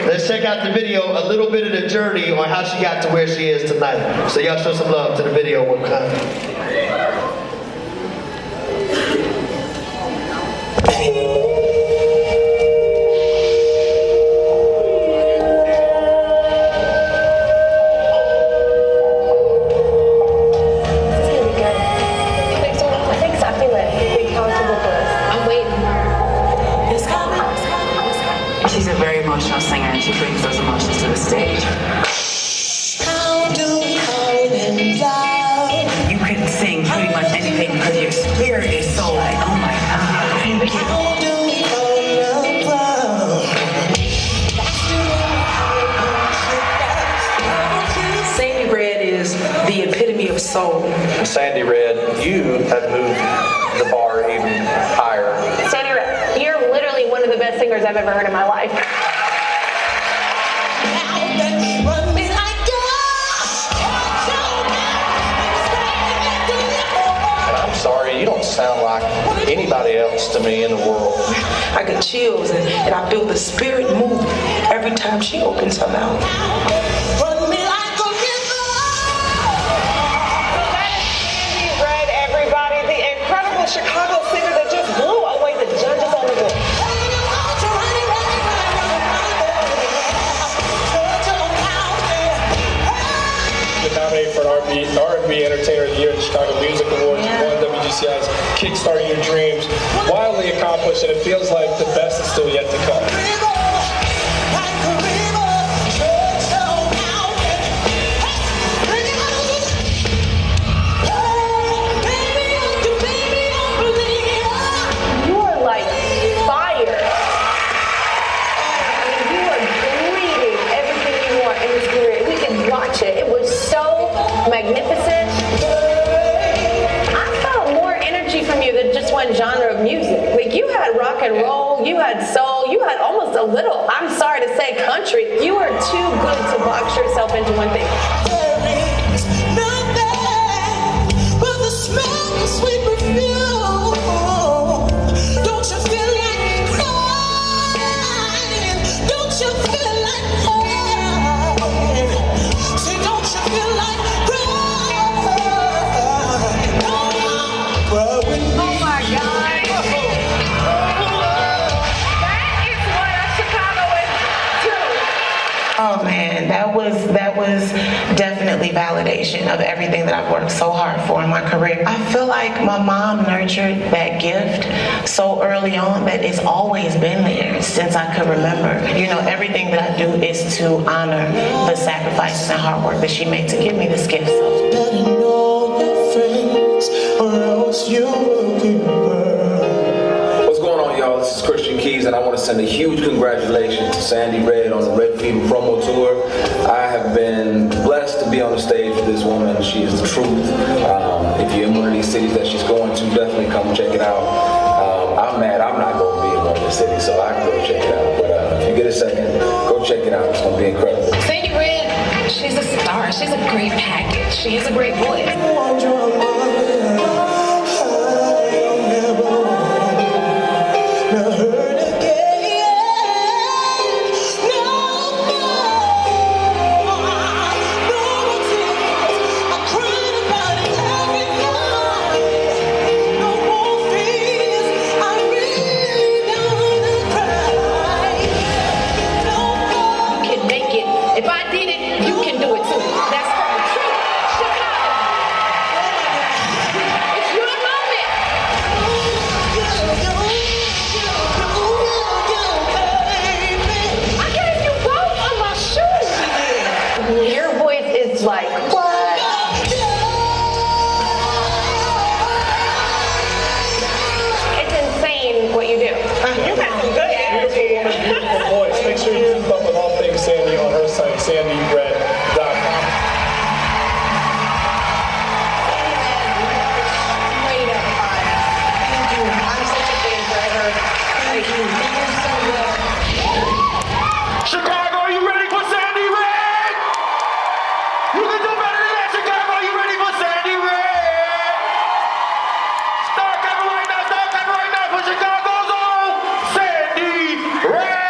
let's check out the video, a little bit of the journey on how she got to where she is tonight. So y'all show some love to the video one time. She's a very emotional singer and she brings those emotions to the stage. You can sing pretty much anything because your spirit is so like, oh my God, thank you. Sandy Red is the epitome of soul. Sandy Red, you have moved the bar even higher. Sandy Red, you're literally one of the best singers I've ever heard in my life. And I'm sorry, you don't sound like anybody else to me in the world. I get chills and I feel the spirit move every time she opens her mouth. Chicago singer that just blew away the judges on the board. Good nominated nominate for an R&B Entertainer of the Year at the Chicago Music Awards. You won WGCI's Kickstarting Your Dreams. Wildly accomplished, and it feels like the best is still yet to come. You are like fire. You are breathing everything you want in this career. We can watch it. It was so magnificent. I felt more energy from you than just one genre of music. Like you had rock and roll, you had soul, you had almost a little, I'm sorry to say, country. You are too good to box yourself into one thing. Oh man, that was definitely validation of everything that I've worked so hard for in my career. I feel like my mom nurtured that gift so early on that it's always been there since I could remember. You know, everything that I do is to honor the sacrifices and hard work that she made to give me this gift. What's going on, y'all? This is Christian Keys, and I want to send a huge congratulations to Sandy Red on the Red Fever promo tour. I have been blessed to be on the stage with this woman. She is the truth. If you're in one of these cities that she's going to, definitely come check it out. I'm mad I'm not going to be in one of the cities, so I can go check it out. But if you get a second, go check it out. It's going to be incredible. Sandy Red, she's a star. She's a great package. She has a great voice. Make sure you keep up with all things Sandy on her site, sandyred.com. Thank you. I'm such a fan forever. Thank you. Thank you so much. Chicago, are you ready for Sandy Red? You can do better than that, Chicago. Are you ready for Sandy Red? Start coming right now for Chicago's own Sandy Red.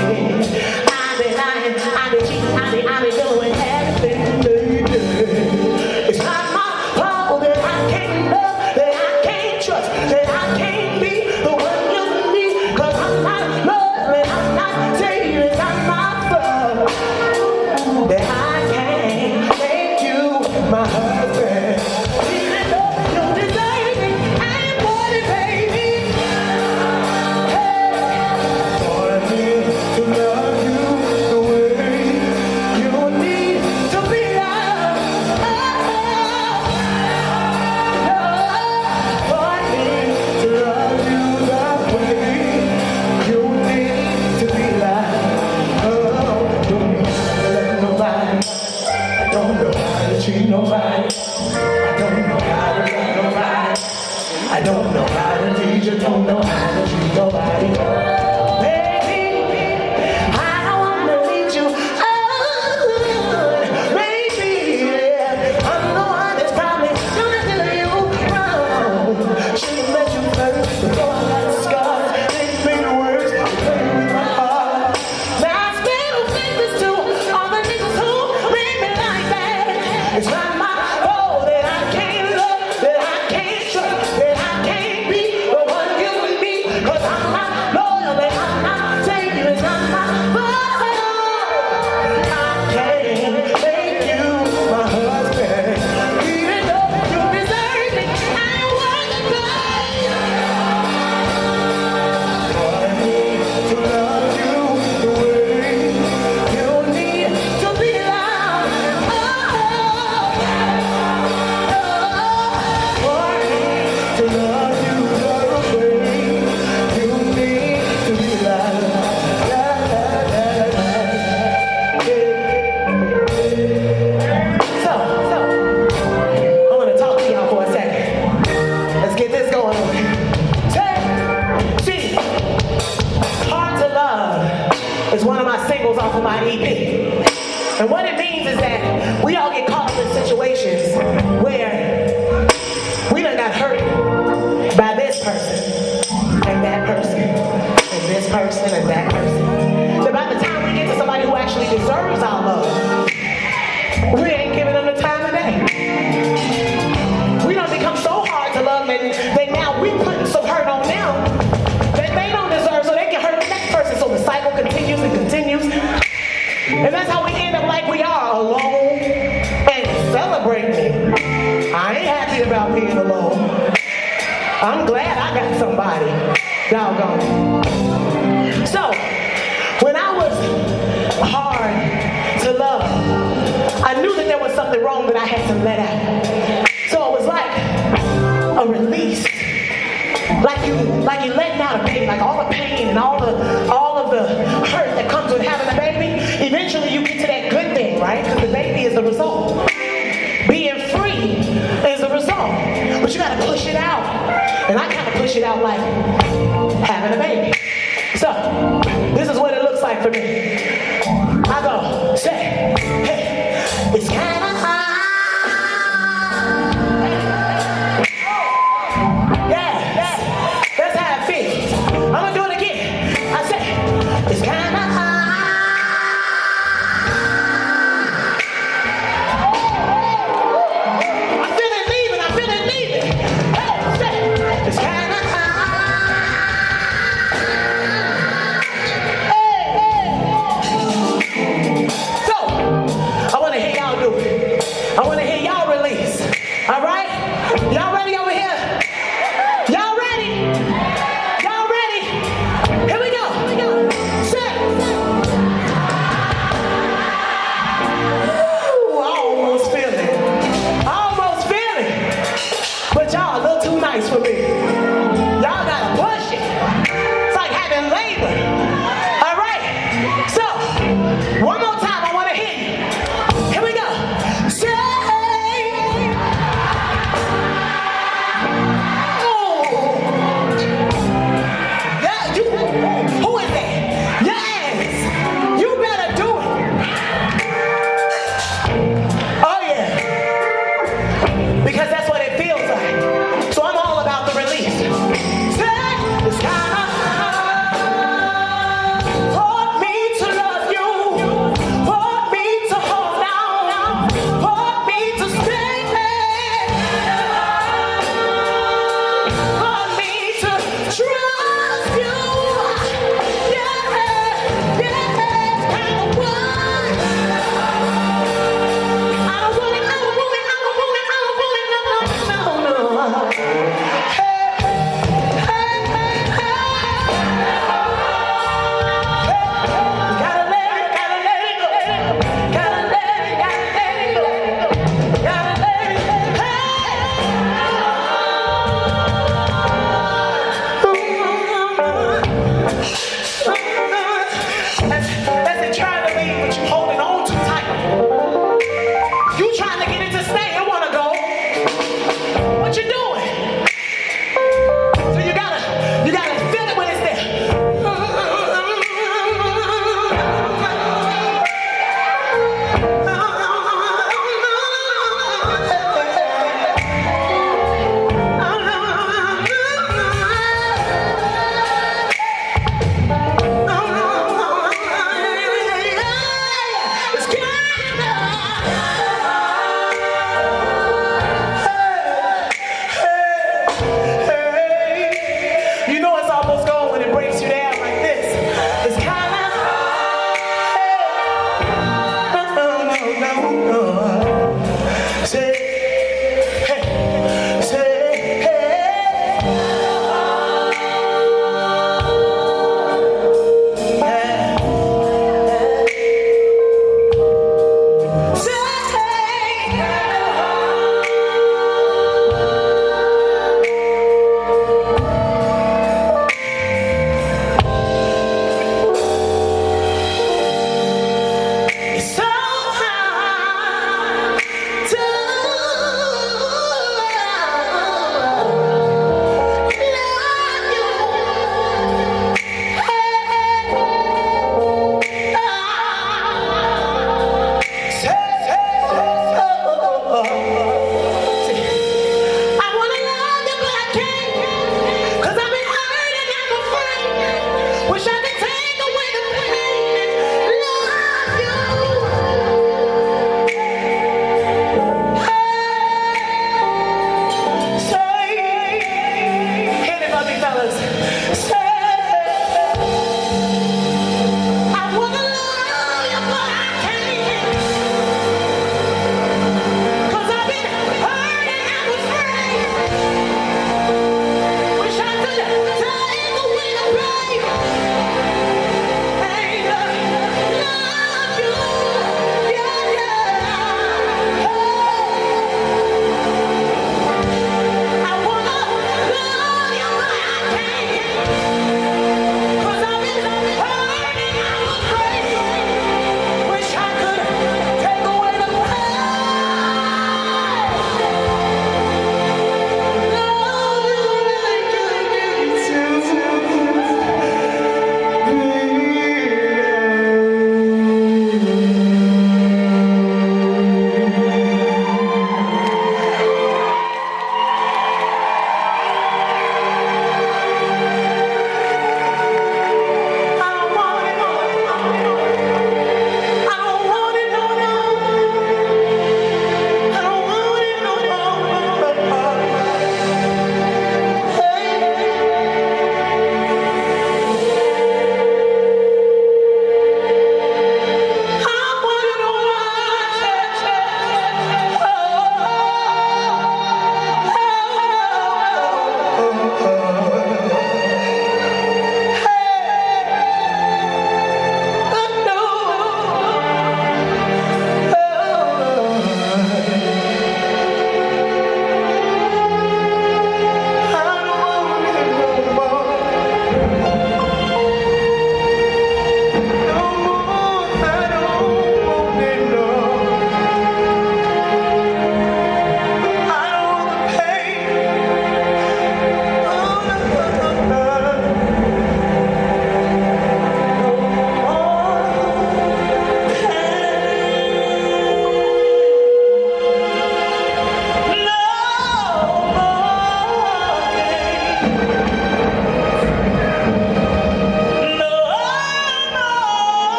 I be lying, I be cheating, I be doing everything, baby. It's not my fault that I can't love, that I can't trust, that I can't be the one you need. Cause I'm not loving, I'm not saying it's not my fault that I can't make you my husband. Even though you deserve it, I ain't want it, baby. Hey, for me to love you the way you need to be loved. For me to love you the way you need to be loved. Oh, don't need to love nobody. I don't know how to treat nobody. I don't know how to love nobody. I don't know how to lead you. Don't know how to treat nobody. Baby, I don't wanna lead you on. Baby, yeah, I'm the one that's probably gonna do you wrong. Should've met you first before I got scars. Didn't mean the words, play with my heart. Now I spit fingers to all the niggas who made me like that. It's not my fault that I can't love, that I can't trust, that I can't be the one you need. Cause I'm not loyal and I'm not saying it's not my fault. I can't make you my husband. Even though you deserve it, I ain't worth it, babe. For me to love you the way you need to be loved. For me to love you the way you need to be loved. So, I want to talk to y'all for a second. Let's get this going on. See, Hard to Love is one of my singles off of my EP. And what it means is that we all get caught up in situations where we done got hurt by this person and that person and this person and that person. So by the time we get to somebody who actually deserves our love, we ain't giving them the time of day. We don't become so hard to love that now we putting some hurt on them that they don't deserve so they can hurt the next person. So the cycle continues and continues. And that's how we end up like we are, alone and celebrating. I ain't happy about being alone. I'm glad I got somebody. Doggone. So, when I was hard to love, I knew that there was something wrong that I had to let out. So it was like a release. Like you letting out a baby, like all the pain and all of the hurt that comes with having a baby. Eventually you get to that good thing, right? Because the baby is the result. Being free is the result. But you gotta push it out. And I kind of push it out like having a baby. So, this is what it looks like for me. I go, say, hey, it's kinda hard. Yeah, that's how it feels. I'm gonna do it again. I say, it's kinda hard. I feel it leaving. Hey, say, it's kinda hard. Hey,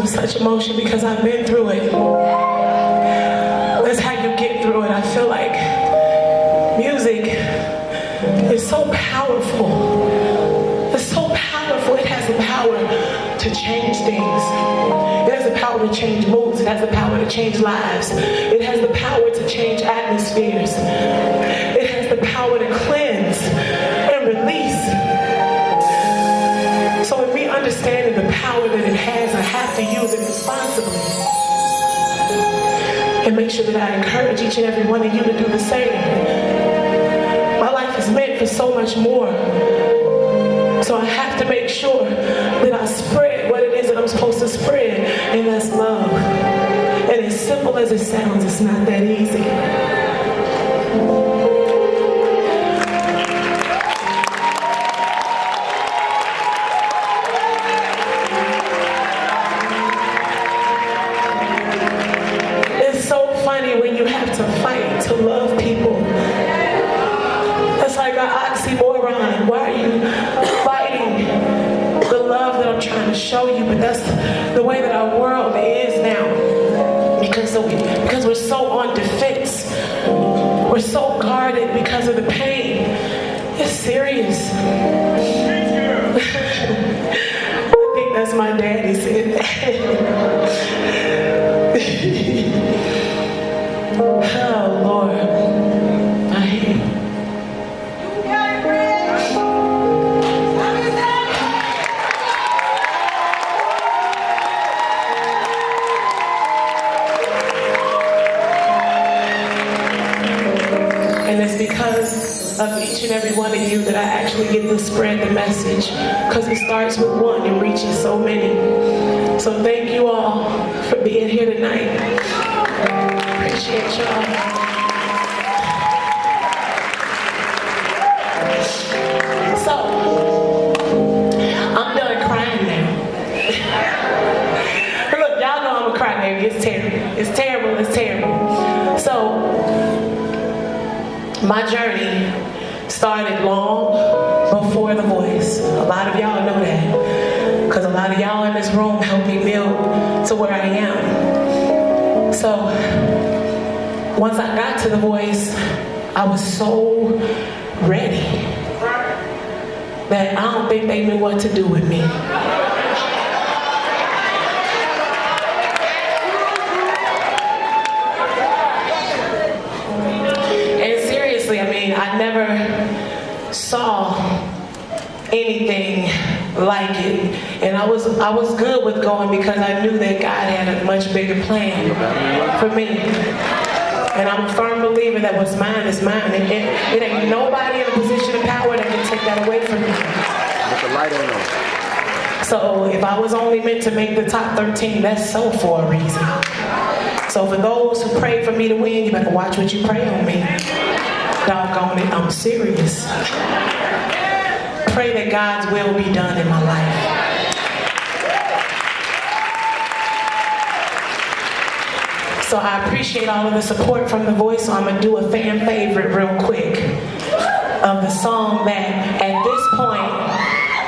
such emotion because I've been through it. That's how you get through it. I feel like music is so powerful. It's so powerful. It has the power to change things. It has the power to change moods. It has the power to change lives. It has the power to change atmospheres. It has the power to cleanse and release. So in me understanding the power that it has, I have to use it responsibly. And make sure that I encourage each and every one of you to do the same. My life is meant for so much more. So I have to make sure that I spread what it is that I'm supposed to spread, and that's love. And as simple as it sounds, it's not that easy. It's so funny when you have to fight to love people. That's like an oxymoron. Why are you fighting the love that I'm trying to show you? But that's the way that our world is now. Because we're so on defense. We're so guarded because of the pain. It's serious. I think that's my daddy said that. Oh, Lord. I hear you. And it's because of each and every one of you that I actually get to spread the message. Because it starts with one and reaches so many. So thank you all for being here tonight. Appreciate y'all. So, I'm done crying now. Look, y'all know I'm a crybaby. It's terrible. It's terrible. It's terrible. So, my journey started long before The Voice. A lot of y'all know that. Because a lot of y'all in this room helped me build to where I am. So, once I got to The Voice, I was so ready that I don't think they knew what to do with me. And seriously, I mean, I never saw anything like it. And I was good with going because I knew that God had a much bigger plan for me. And I'm a firm believer that what's mine is mine. It ain't nobody in a position of power that can take that away from me. With the light on. So if I was only meant to make the top 13, that's so for a reason. So for those who pray for me to win, you better watch what you pray on me. Doggone it, I'm serious. Pray that God's will be done in my life. So I appreciate all of the support from The Voice, so I'm going to do a fan favorite real quick of the song that, at this point,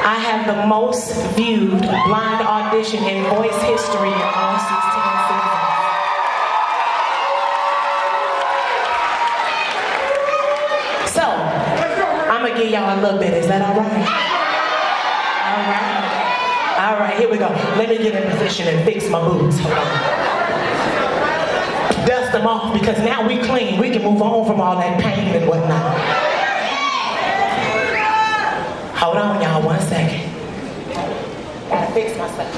I have the most viewed blind audition in Voice history in all 16 seasons. So, I'm going to give y'all a little bit. Is that all right? All right. All right, here we go. Let me get in position and fix my boots. Hold on. Dust them off because now we clean. We can move on from all that pain and whatnot. Hold on, y'all, 1 second. Gotta fix myself.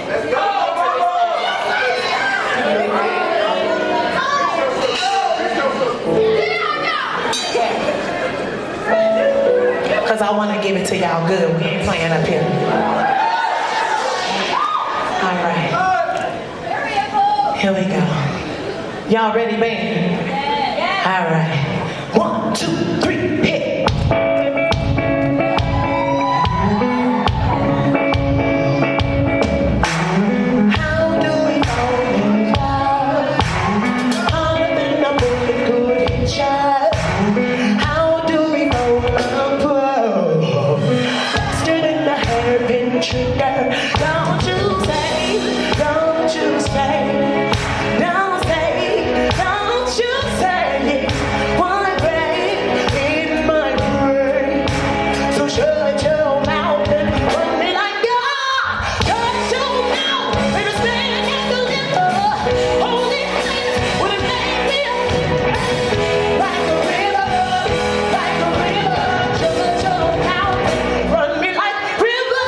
Let's go! Because I want to give it to y'all good. We ain't playing up here. All right. Here we go. Y'all ready, band? All right. 1, 2, 3, hit. How do we fall in love? Harder than a bullet could hit shot. sugar. Don't you say, don't you say, don't say, don't you say, one break in my brain. So shut your mouth and run me like God. Shut your mouth, baby, stand and deliver. Holy hands would have made me like a river, like a river. Shut your mouth and run me like river.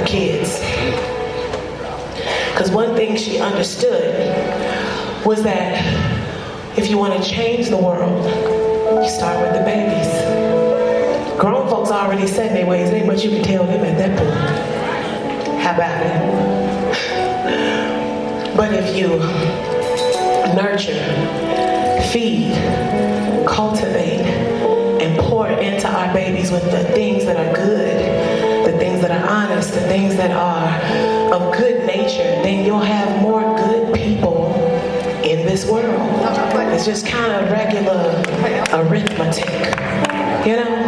kids. Because one thing she understood was that if you want to change the world, you start with the babies. Grown folks already set in their ways. There ain't much you can tell them at that point. How about it? But if you nurture, feed, cultivate, and pour into our babies with the things that are good, the things that are honest, the things that are of good nature, then you'll have more good people in this world. It's just kind of regular arithmetic, you know?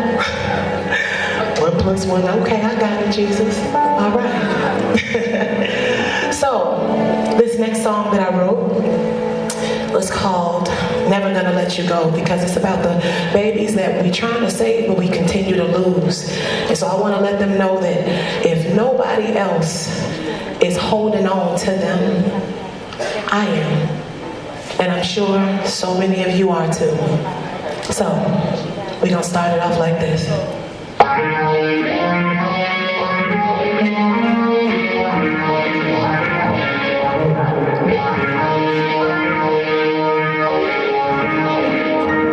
1 + 1, okay, I got it, Jesus. All right. So, this next song that I wrote was called Never Gonna Let You Go, because it's about the babies that we trying to save but we continue to lose. And so I want to let them know that if nobody else is holding on to them, I am. And I'm sure so many of you are too. So, we're gonna start it off like this.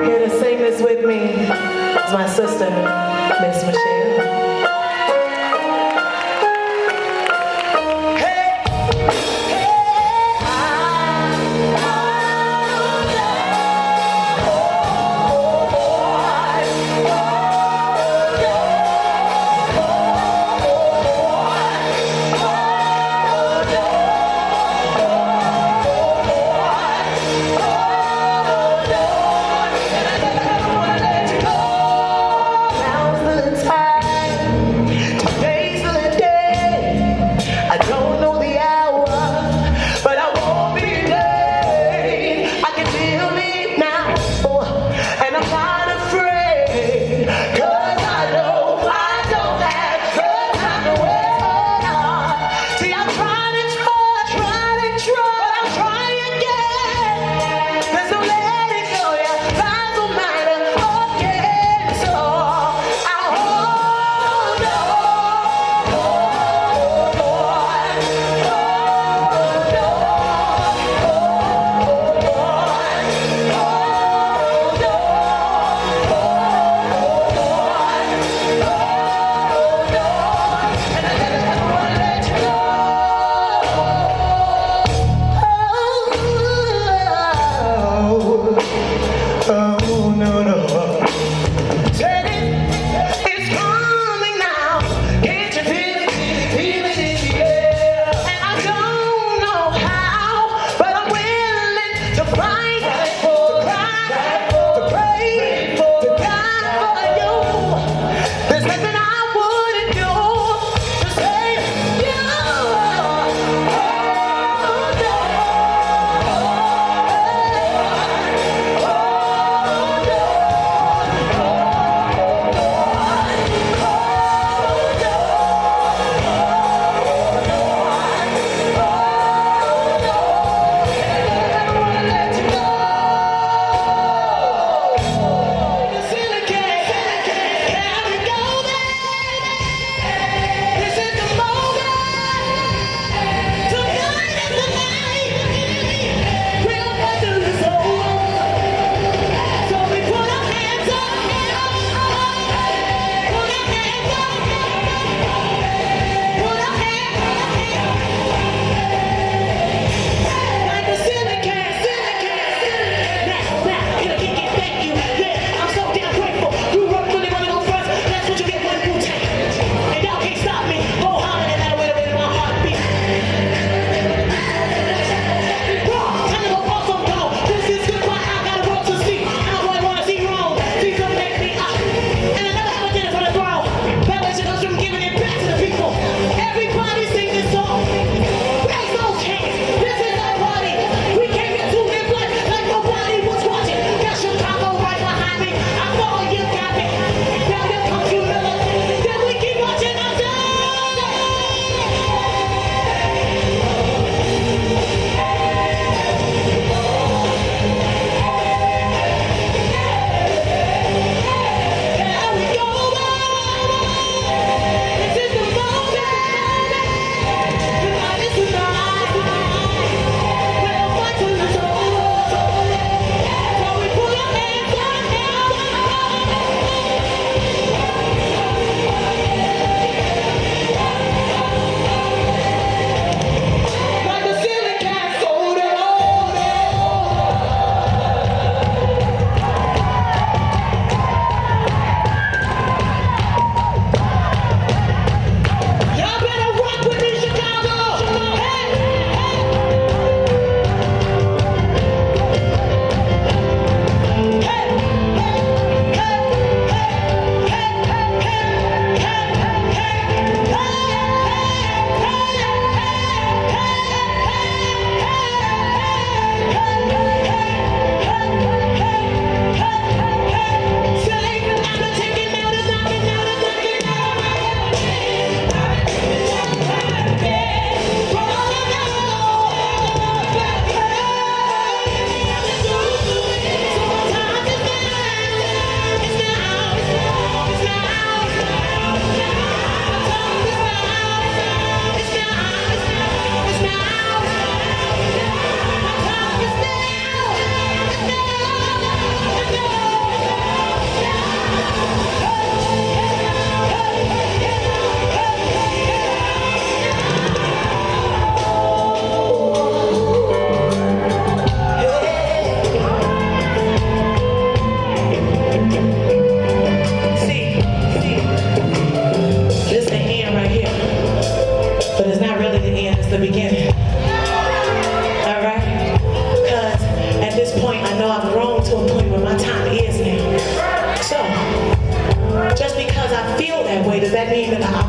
Here to sing this with me is my sister, Miss Michelle. Now's the time.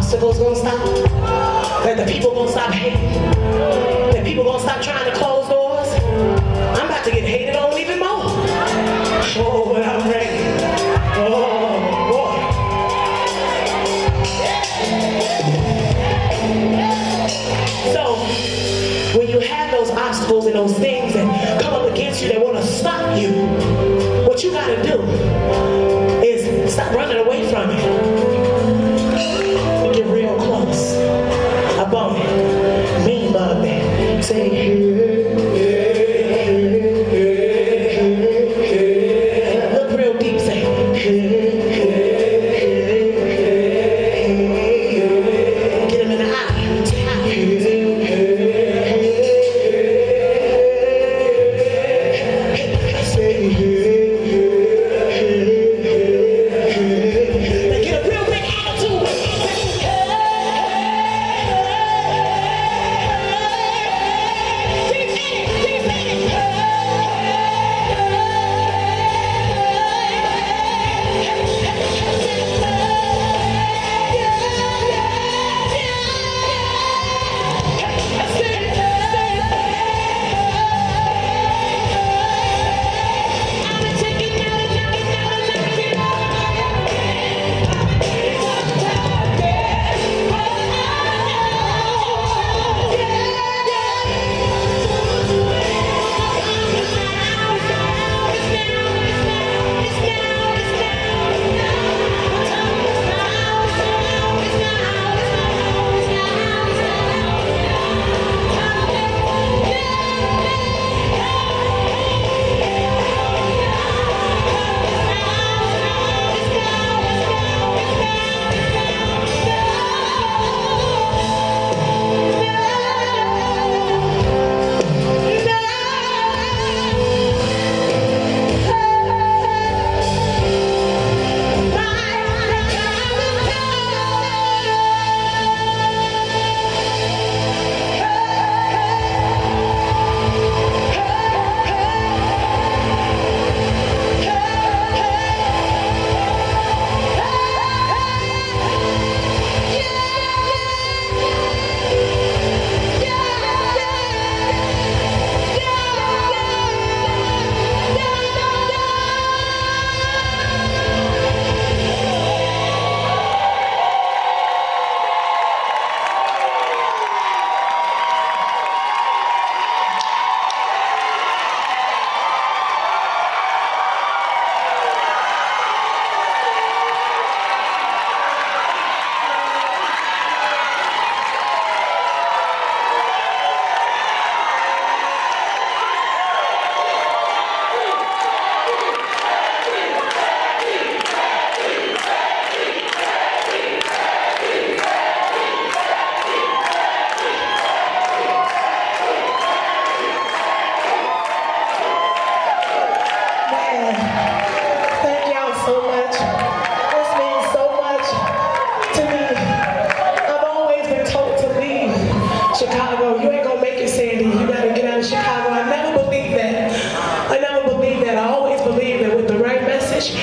obstacles gonna stop, that the people gonna stop hating, that people gonna stop trying to close doors. I'm about to get hated on even more. Oh, but I'm ready. Oh, boy. So, when you have those obstacles and those things that come up against you that want to stop you, what you gotta do is stop running away from it. Get real close. Up on it. Mean bug that. Say, look real deep. Say, get him in the eye. Say,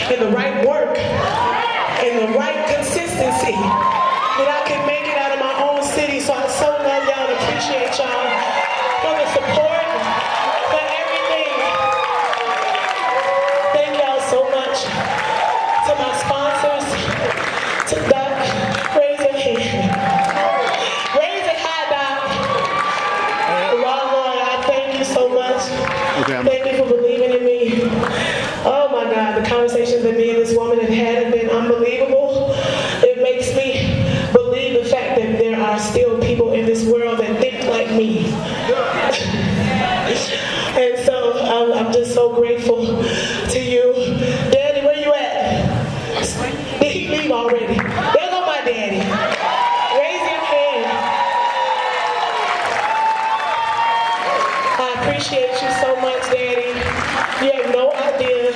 and the right work and the right consistency that I can make it out of my own city. So I so love y'all and appreciate y'all for the support, for everything. Thank y'all so much. To my sponsors, to Doc, raise your hand. Raise it high, Doc. Lord, I thank you so much. Thank you for believing in me. Oh my God, the conversations that me and this woman have had been unbelievable. It makes me believe the fact that there are still people in this world that think like me. And so I'm just so grateful to you. Daddy, where you at? Did he leave already? There go my daddy. Raise your hand. I appreciate you so much, Daddy. You have no idea.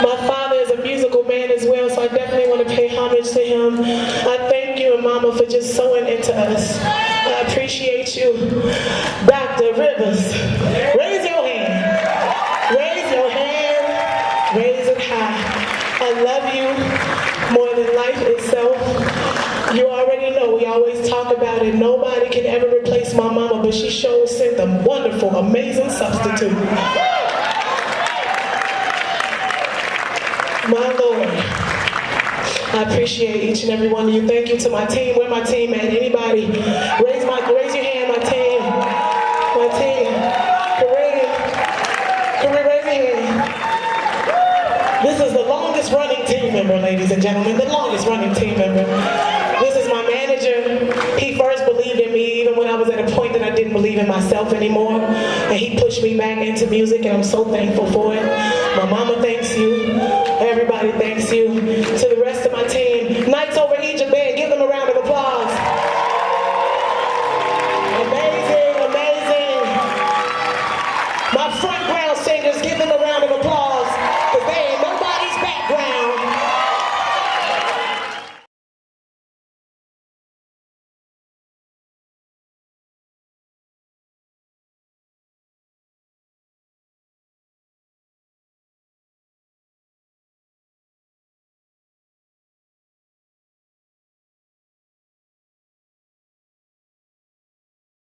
My father is a musical man as well, so I definitely want to pay homage to him. I thank you and Mama for just sewing into us. I appreciate you. Dr. Rivers, raise your hand. Raise your hand. Raise it high. I love you more than life itself. You already know, we always talk about it. Nobody can ever replace my mama, but she sure sent a wonderful, amazing substitute. My Lord, I appreciate each and every one of you. Thank you to my team. Where my team at? Anybody? Raise your hand, my team. My team. Kareem, raise your hand. This is the longest running team member, ladies and gentlemen. The longest running team member. This is my manager. He first believed in me even when I was at a point that I didn't believe in myself anymore. And he pushed me back into music, and I'm so thankful for it. My mama thanks you. Everybody thanks you. To the rest of my team, Nights Over Egypt Band, give them a round of applause. Amazing, amazing. My front ground singers,